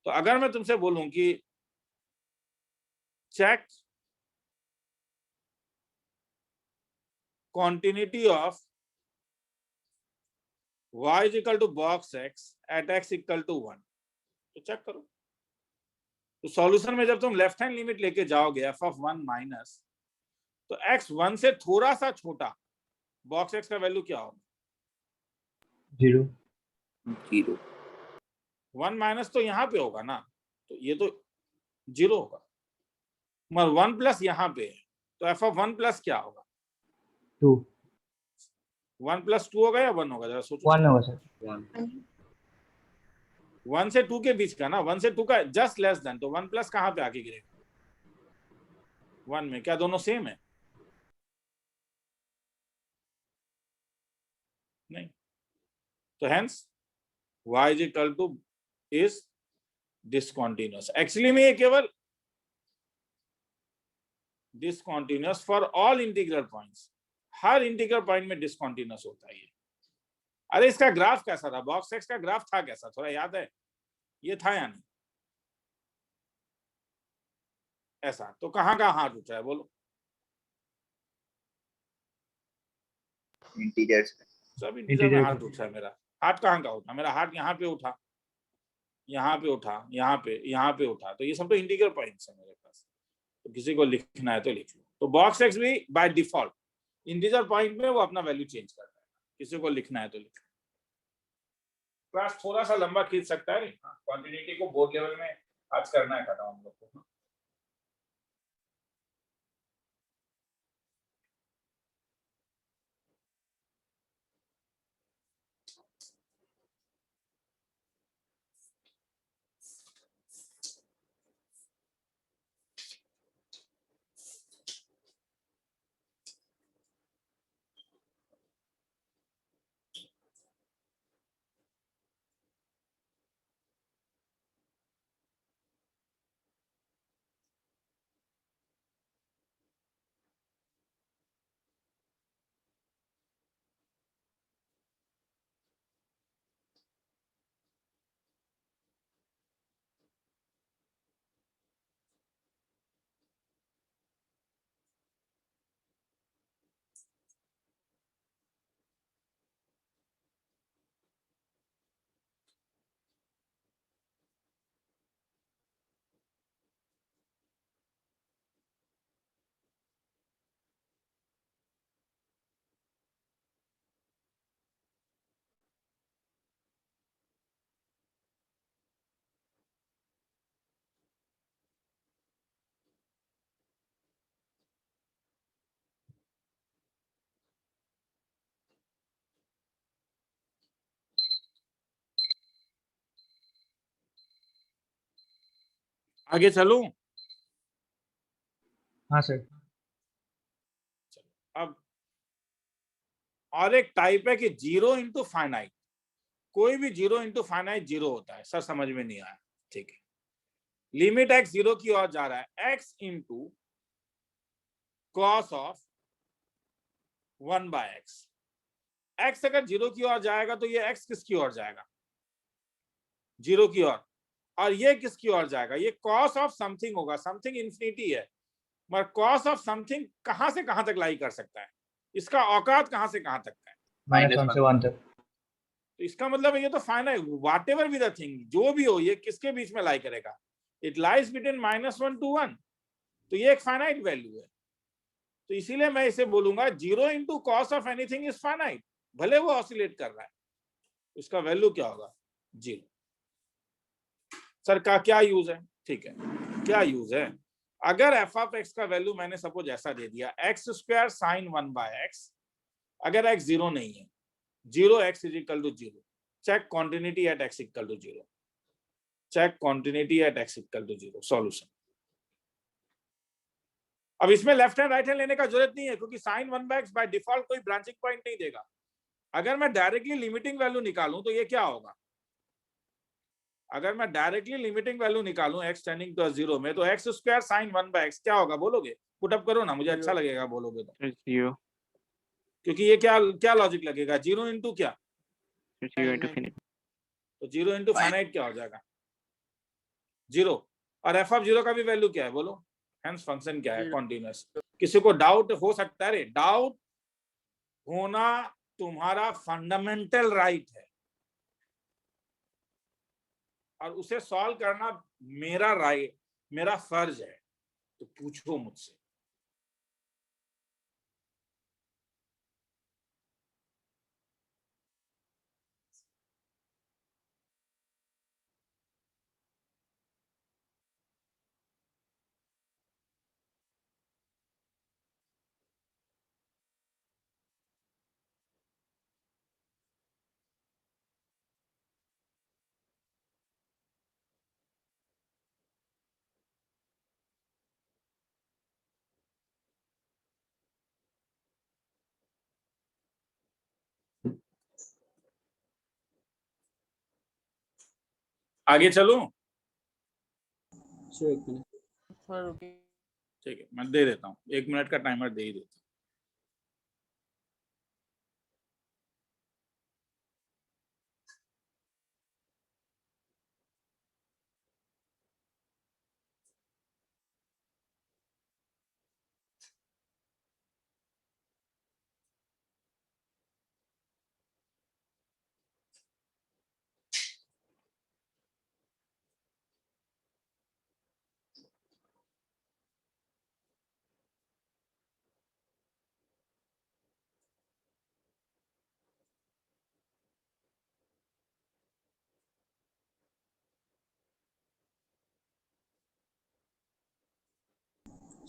तो अगर मैं तुमसे बोलूं कि check continuity of y is equal to box x at x equal to 1, तो चेक करो। तो सॉल्यूशन में जब तुम लेफ्ट हैंड लिमिट लेके जाओगे f of 1 माइनस, तो x 1 से थोड़ा सा छोटा बॉक्स x का वैल्यू क्या होगा? 0 0 1 माइनस तो यहाँ पे होगा ना, तो ये तो 0 होगा, मगर 1 प्लस यहाँ पे है, तो f of 1 प्लस क्या होगा? 2 1 प्लस 2 होगा या 1 होगा? जरा सोचो। 1 होगा सर। 1 से 2 के बीच का ना, 1 से 2 का जस्ट लेस देन, तो 1 प्लस कहाँ पे आके गिरेगा? 1 में। क्या दोनों सेम है? नहीं। तो hence y is equal to is discontinuous। Actually में ये केवल discontinuous for all integral points, her integral point में डिसकॉन्टिन्यूअस होता है ये। अरे इसका ग्राफ कैसा था? बॉक्स एक्स का ग्राफ था कैसा? थोड़ा याद है? ये था या नहीं? ऐसा। तो कहाँ का हाथ उठ रहा है बोलो? इंटीजर्स सब इंटीजर में हाथ उठ रहा है। मेरा हाथ कहाँ का उठा? मेरा हाथ यहाँ पे उठा, यहाँ पे उठा, यहाँ पे उठा, तो ये सब तो इंटीग्रल पॉइंट्स है मेरे पास। तो किसी को लिखना है तो लिख लो। तो बॉक्स एक्स भी बाय डिफॉल्ट इंटीजर पॉइंट में वो अपना वैल्यू चेंज करता है। किसी को लिखना है तो लिख लो। क्लास थोड़ा सा लंबा खींच सकता है, क्वांटिटी को बोर्ड लेवल में आज करना है खत्म हम लोग को। आगे चलूं? हाँ सर। अब और एक टाइप है कि 0 इंटू फाइनाइट। कोई भी 0 इंटू फाइनाइट 0 होता है। सर समझ में नहीं आया? ठीक है। लिमिट x 0 की ओर जा रहा है, x into cos of 1 by x। x अगर 0 की ओर जाएगा तो ये x किसकी ओर जाएगा? 0 की ओर। और ये किसकी ओर जाएगा? ये कॉस ऑफ समथिंग होगा। समथिंग इंफिनिटी है, मगर कॉस ऑफ समथिंग कहां से कहां तक लाई कर सकता है? इसका औकात कहां से कहां तक है? -1 से 1 तक। तो इसका मतलब ये तो finite, whatever be the thing, जो भी हो, ये किसके बीच में लाई करेगा? It lies between -1 to 1। तो ये एक फाइनाइट वैल्यू है। तो इसीलिए मैं इसे बोलूंगा 0 into cos of anything is finite, भले वो ऑसिलेट कर रहा है। उसका वैल्यू क्या होगा? 0। सर का क्या यूज है? ठीक है, क्या यूज है? अगर एफ ऑफ एक्स का वैल्यू मैंने सपोज ऐसा दे दिया, x² sin 1 बाय x, अगर x 0 नहीं है, 0x is equal to 0, check continuity at x equal to 0, check continuity at x equal to 0। Solution. अब इसमें लेफ्ट हैंड राइट हैंड लेने का जरूरत नहीं है, क्योंकि sin 1 by x by default कोई ब्रांचिंग पॉइंट नहीं देगा। अगर मैं डायरेक्टली लिमिटिंग वैल्यू निकालूं तो ये क्या होगा? अगर मैं डायरेक्टली लिमिटिंग वैल्यू निकालूं x टेंडिंग टू 0 में, तो x स्क्वायर साइन 1/x क्या होगा बोलोगे? पुट अप करो ना, मुझे अच्छा लगेगा बोलोगे तो, 0 क्योंकि ये क्या क्या लॉजिक लगेगा, 0 इंटू क्या, 0 into finite तो 0 इंटू फाइनाइट क्या हो जाएगा 0, और f ऑफ 0 का भी वैल्यू क्या है बोलो, हेंस फंक्शन क्या है, कॉन्टिन्यूअस। किसी को डाउट हो सकता है, रे डाउट होना तुम्हारा फंडामेंटल राइट है, और उसे सॉल्व करना मेरा राइट, मेरा फर्ज है, तो पूछो मुझसे। आगे चलूं? सर एक मिनट सर, ओके। ठीक है, मैं दे देता हूँ, 1 मिनट का टाइमर दे ही देता हूँ।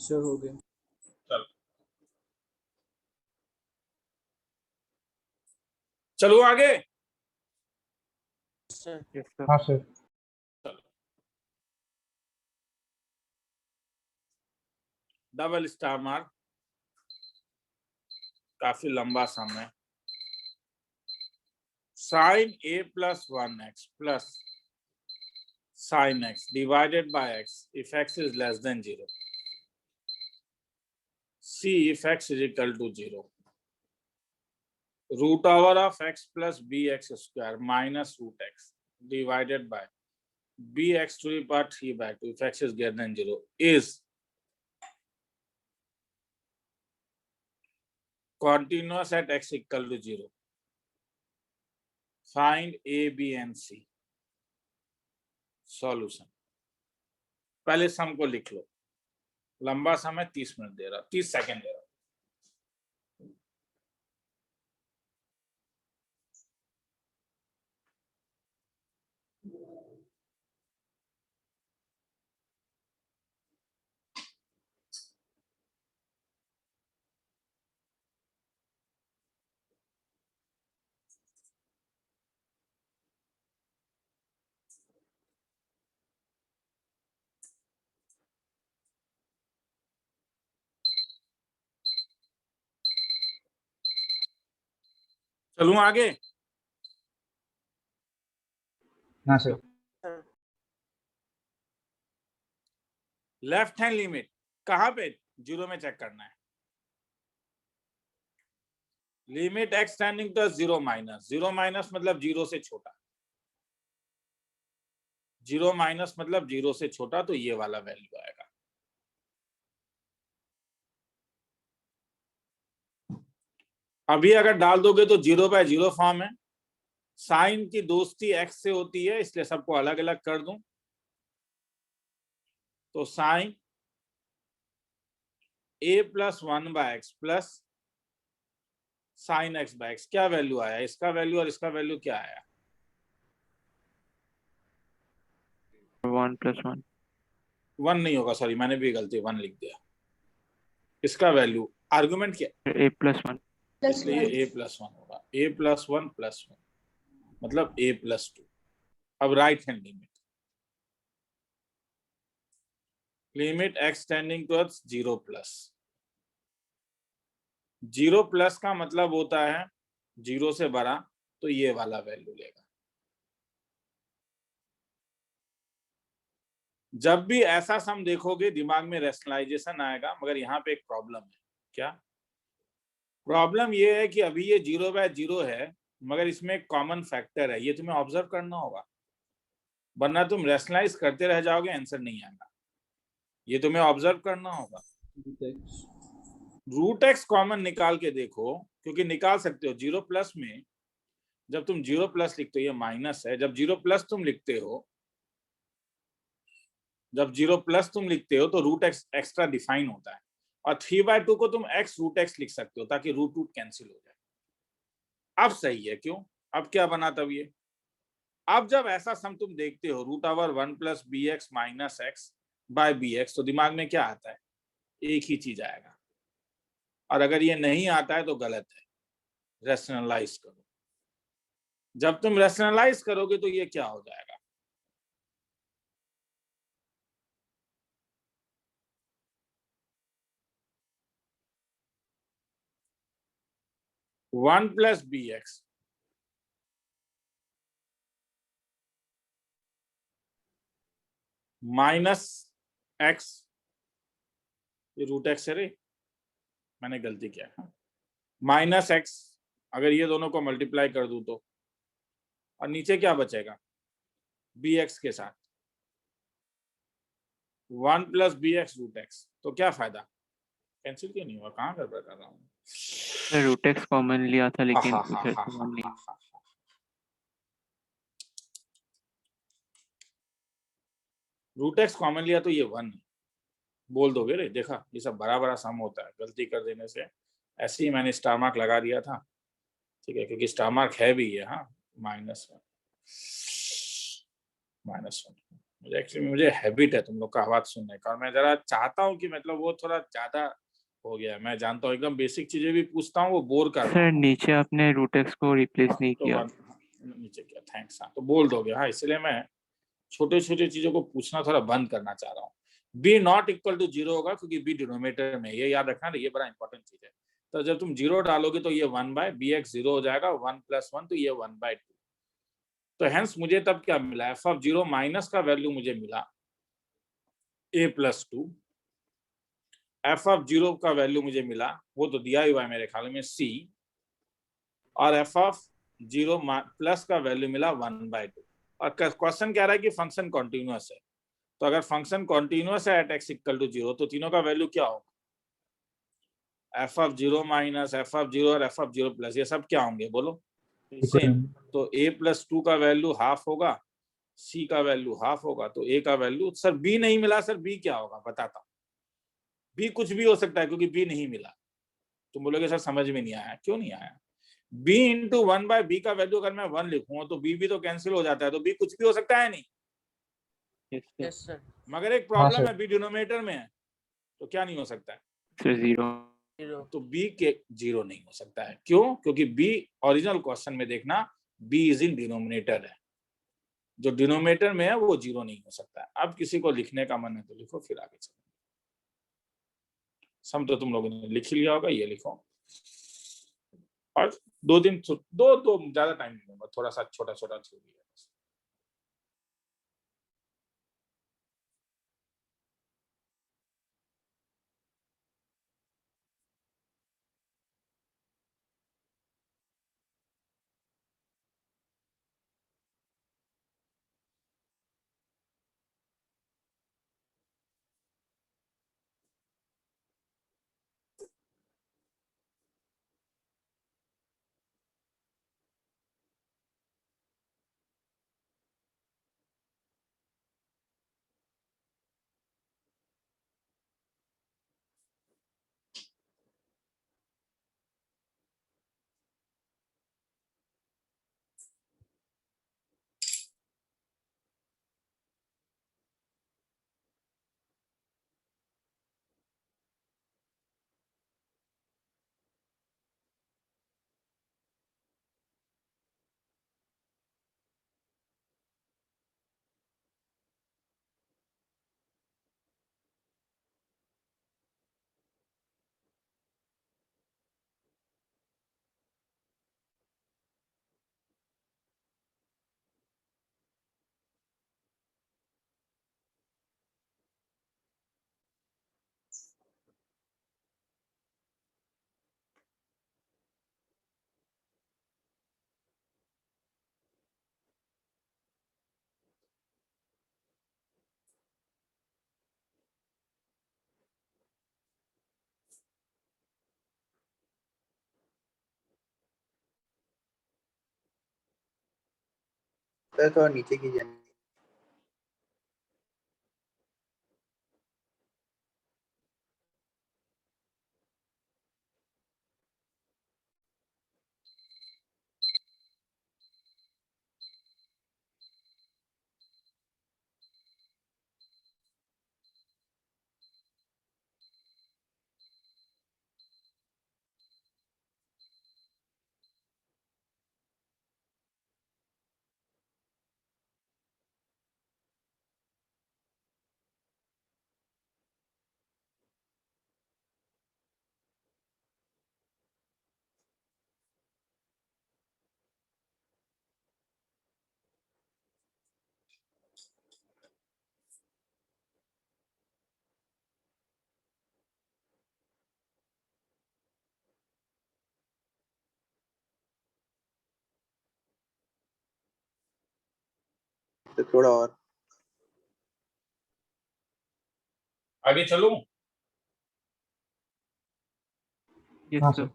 सर हो गया। चलो आगे। सर yes sir हाँ सर। डबल स्टार मार्क, काफी लंबा समय, sine a plus 1x plus sine x divided by x if x is less than 0, see if x is equal to 0, root over of x plus bx square minus root x divided by bx to the power 3/2 if x is greater than 0 is continuous at x equal to 0. Find a, b and c. Solution. पहले सम को लिख लो, लंबा समय 30 मिनट दे रहा, 30 सेकंड दे रहा। चलूं आगे? हाँ सर। लेफ्ट हैंड लिमिट कहां पे 0 में चेक करना है, limit x tending to 0 minus, 0 minus मतलब 0 से छोटा, 0 माइनस मतलब 0 से छोटा, तो ये वाला वैल्यू आएगा। अभी अगर डाल दोगे तो 0/0 फॉर्म है, साइन की दोस्ती x से होती है, इसलिए सबको अलग अलग कर दूं, तो sine a plus 1/x plus sine x/x क्या वैल्यू आया, इसका वैल्यू और इसका वैल्यू क्या आया, 1 plus 1 1 नहीं होगा, सॉरी मैंने भी गलती 1 लिख दिया, इसका वैल्यू आर्गुमेंट क्या, a plus 1 इसलिए a प्लस 1 होगा, a प्लस 1 प्लस 1 मतलब a प्लस 2। अब right hand limit, limit x tending towards 0 plus, 0 plus का मतलब होता है 0 से बड़ा, तो ये वाला वैल्यू लेगा। जब भी ऐसा सम देखोगे दिमाग में रैशनलाइजेशन आएगा, मगर यहाँ पे एक प्रॉब्लम है। क्या प्रॉब्लम? ये है कि अभी ये 0/0 है, मगर इसमें एक कॉमन फैक्टर है, ये तुम्हें ऑब्जर्व करना होगा, वरना तुम रैशनलाइज करते रह जाओगे, आंसर नहीं आएगा। ये तुम्हें ऑब्जर्व करना होगा। रूट एक्स कॉमन निकाल के देखो, क्योंकि निकाल सकते हो। 0 प्लस में जब तुम 0 प्लस लिखते हो, ये माइनस है, जब 0 प्लस तुम लिखते हो, जब 0 प्लस तुम लिखते हो तो रूट एक्स एक्स्ट्रा डिफाइन होता है, और 3/2 को तुम एक्स रूट एक्स लिख सकते हो ताकि रूट रूट कैंसिल हो जाए। अब सही है, क्यों? अब क्या बना तब ये? अब जब ऐसा सम तुम देखते हो √1 plus b x minus x by b x, तो दिमाग में क्या आता है? एक ही चीज आएगा, और अगर ये नहीं आता है तो गलत है। रैशनलाइज करो। जब तुम रैशनलाइज करोगे तो ये क्या हो जाएगा? One plus b x minus x, ये रूट एक्स है रे, मैंने गलती किया है, माइनस एक्स। अगर ये दोनों को मल्टीप्लाई कर दूं तो, और नीचे क्या बचेगा? बी एक्स के साथ 1 plus b x root x. तो क्या फायदा? कैंसिल क्यों नहीं हुआ? कहाँ गड़बड़ कर रहा हूँ? रूट एक्स कॉमन लिया था लेकिन हाँ, उसे कॉमन नहीं। रूट एक्स कॉमन लिया तो ये 1 बोल दोगे रे। देखा, ये सब बड़ा बड़ा सम होता है गलती कर देने से। ऐसे ही मैंने स्टार मार्क लगा दिया था, ठीक है, क्योंकि स्टार मार्क है भी ये। हाँ, -1 मुझे एक्चुअली मुझे हैबिट है तुम लोग का आवाज सुनने का, और मैं जरा चाहता हूँ कि मतलब वो थोड़ा ज्यादा हो गया। मैं जानता हूँ एकदम बेसिक चीजें भी पूछता हूँ, वो बोर कर रहा सर हूँ। नीचे आपने रूट एक्स को रिप्लेस नहीं तो किया। नीचे किया, थैंक्स। हाँ, तो बोल दोगे। हाँ, इसलिए मैं छोटे छोटे चीजों को पूछना थोड़ा बंद करना चाह रहा हूँ। बी नॉट इक्वल टू 0 होगा, क्योंकि बी डिनोमिनेटर में, ये याद रखना, ये बड़ा इंपॉर्टेंट चीज है। तो जब तुम 0 डालोगे तो ये 1/bx 0 हो जाएगा, 1 + 1 तो ये 1/2। तो हेंस मुझे तब क्या मिला? f(0) माइनस का वैल्यू मुझे मिला a+2। f(0) का वैल्यू मुझे मिला, वो तो दिया हुआ है मेरे ख्याल में, c। और f(0) प्लस का वैल्यू मिला 1/2। और क्वेश्चन कह रहा है कि फंक्शन कॉन्टिन्यूअस है। तो अगर फंक्शन कॉन्टिन्यूअस है एट x = 0, तो तीनों का वैल्यू क्या होगा? f(0) माइनस f(0) और f(0 प्लस), ये सब क्या होंगे बोलो? सेम। तो a+2 का वैल्यू हाफ होगा, c का वैल्यू हाफ होगा, तो a का वैल्यू, सर b नहीं मिला, सर b क्या होगा बताता हूँ। b कुछ भी हो सकता है, क्योंकि b नहीं मिला। तुम बोलोगे सर समझ में नहीं आया। क्यों नहीं आया? b × 1/b का वैल्यू अगर मैं 1 लिखूंगा तो b भी तो कैंसिल हो जाता है, तो b कुछ भी हो सकता है नहीं। Yes sir. मगर एक प्रॉब्लम है, b डिनोमिनेटर में है, तो क्या नहीं हो सकता है? सर 0। 0 तो b के 0 नहीं हो सकता है। क्यों? क्योंकि b ओरिजिनल क्वेश्चन में देखना, b इज इन डिनोमिनेटर है, जो डिनोमिनेटर में है वो 0 नहीं हो सकता है। अब किसी को लिखने का मन है तो लिखो, फिर आगे चलो। सम तो तुम लोगों ने लिख लिया होगा, ये लिखो। और 2 दिन, दो ज्यादा टाइम नहीं लूंगा, थोड़ा सा छोटा छोटा छोड़ दिया। सर थोड़ा नीचे कीजिए। तो थोड़ा और आगे चलूं? Yes, हाँ sir. सर।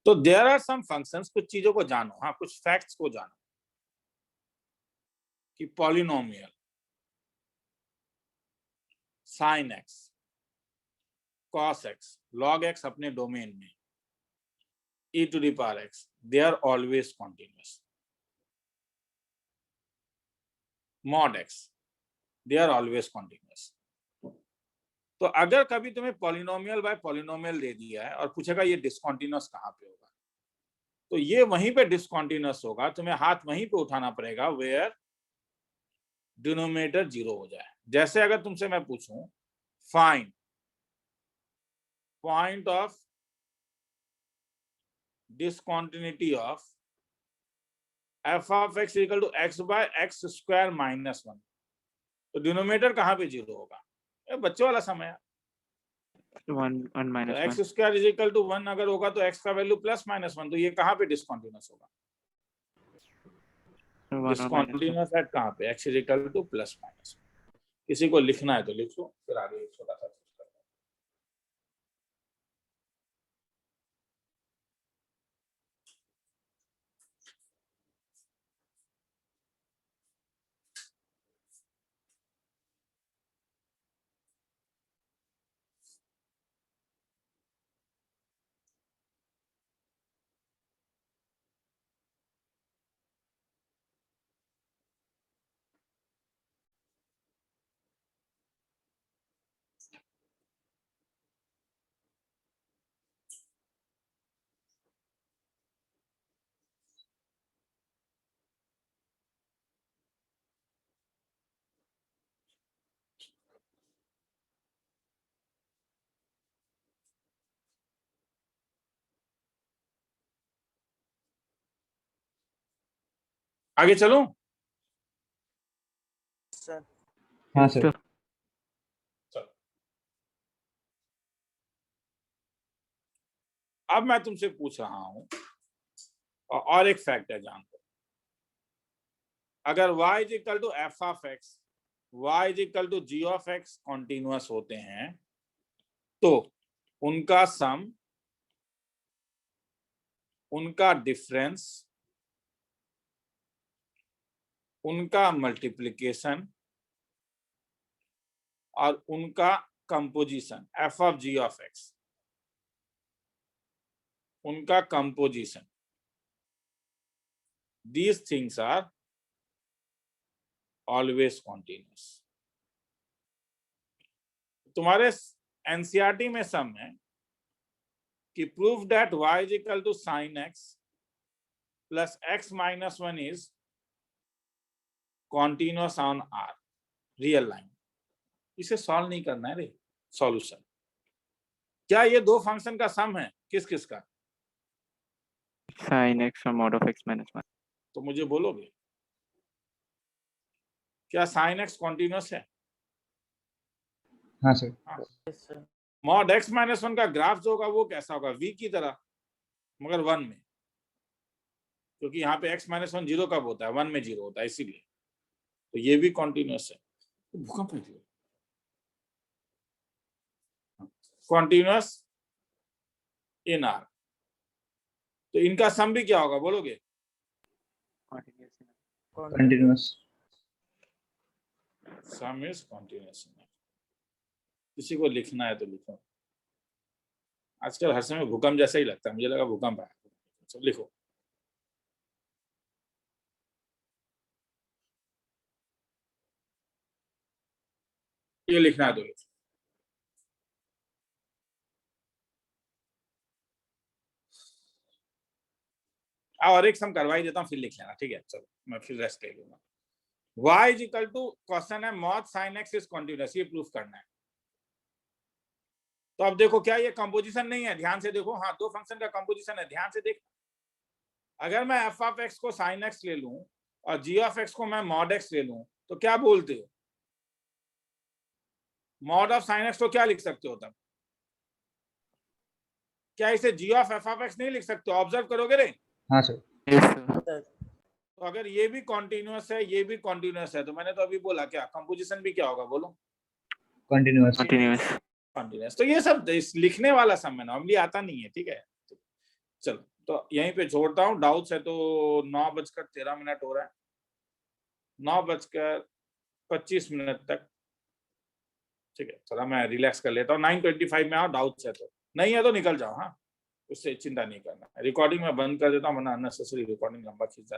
तो देयर आर सम फंक्शंस, कुछ चीजों को जानो, हाँ कुछ फैक्ट्स को जानो कि polynomial sine x, cos x, log x अपने डोमेन में e to the power x, they are always continuous. Mod x, they are always continuous. तो अगर कभी तुम्हें पॉलिनोमियल बाय पॉलिनोमियल दे दिया है और पूछेगा ये डिसकंटीन्यूअस कहाँ पे होगा, तो ये वहीं पे डिसकंटीन्यूअस होगा, तुम्हें हाथ वहीं पे उठाना पड़ेगा वेयर डिनोमिनेटर 0 हो जाए। जैसे अगर तुमसे मैं पूछूं find point of discontinuity of f of x equal to x by x square minus 1, तो डिनोमिनेटर कहाँ पे 0 होगा? ये बच्चों वाला समय है। 1 minus तो x 1. Square is equal to 1 अगर होगा तो x का वैल्यू प्लस माइनस 1, तो ये कहाँ पे डिसकंटीन्यूअस होगा? 1 or minus 1. डिसकंटीन्यूअस एट कहाँ पे? x is equal two plus minus 1। किसी को लिखना है तो लिखो, फिर आगे एक छोटा सा आगे चलूं? सर हाँ Yes, सर। sir. चलो अब मैं तुमसे पूछ रहा हूं और एक फैक्ट है जान लो, अगर y is equal to f of x, y is equal to g of x continuous होते हैं तो उनका सम, उनका डिफरेंस, उनका मल्टीप्लिकेशन और उनका composition f of g of x, उनका composition, these things are always continuous। तुम्हारे एनसीईआरटी में सम है कि prove that y is equal to sine x plus x minus 1 is continuous on r real line. इसे सॉल्व नहीं करना है रे, सॉल्यूशन। क्या ये दो फंक्शन का सम है? किस किस का? Sin x or mod of x minus 1. तो मुझे बोलोगे क्या साइन एक्स कॉन्टिन्यूअस है? हाँ sir. Yes sir mod x minus 1 का ग्राफ जो होगा वो कैसा होगा? v की तरह, मगर 1 में, क्योंकि यहाँ पे x माइनस 1 0 कब होता है? 1 में 0 होता है, इसीलिए तो ये भी कॉन्टिन्यूअस है। तो भूकंप है कॉन्टिन्यूअस इन आर, तो इनका सम भी क्या होगा बोलोगे? Continuous. Some is continuous in are. किसी को लिखना है तो लिखो। आजकल हर समय भूकंप जैसा ही लगता है, मुझे लगा भूकंप आया। तो लिखो ये लिखना है तो लिखो। और एक सम करवा ही देता हूँ, फिर लिख लेना, ठीक है? चलो मैं फिर रेस्ट ले लूंगा। y is equal to, question है mod sin x is continuous, ये प्रूफ करना है। तो अब देखो क्या ये कंपोजिशन नहीं है, ध्यान से देखो। हाँ, दो फंक्शन का कंपोजिशन है, ध्यान से देख। अगर मैं f ऑफ x को sin x ले लूं और g ऑफ x को मैं mod x ले लूं तो क्या बोलते हो? mod ऑफ sin x तो क्या लिख सकते हो तब? क्या इसे g of f of x नहीं लिख सकते? ऑब्जर्व करोगे रे? हाँ सर। Yes, sir. तो अगर ये भी कॉन्टिन्यूअस है, ये भी कॉन्टिन्यूअस है, तो मैंने तो अभी बोला क्या कंपोजिशन भी क्या होगा बोलो? Continuous. Continuous. कॉन्टिन्यूअस। तो ये सब लिखने वाला सम है, नॉर्मली आता नहीं है, ठीक है? चलो तो यहीं पे छोड़ता हूँ। डाउट्स है तो 9:13 हो रहा है, 9:25 तक, ठीक है? थोड़ा मैं रिलैक्स कर लेता हूँ। 9:25 में आओ, डाउट्स है तो, नहीं है तो निकल जाओ। हाँ, उससे चिंता नहीं करना। रिकॉर्डिंग में बंद कर देता हूँ, वरना अननेसेसरी रिकॉर्डिंग लंबा खींच जाता है।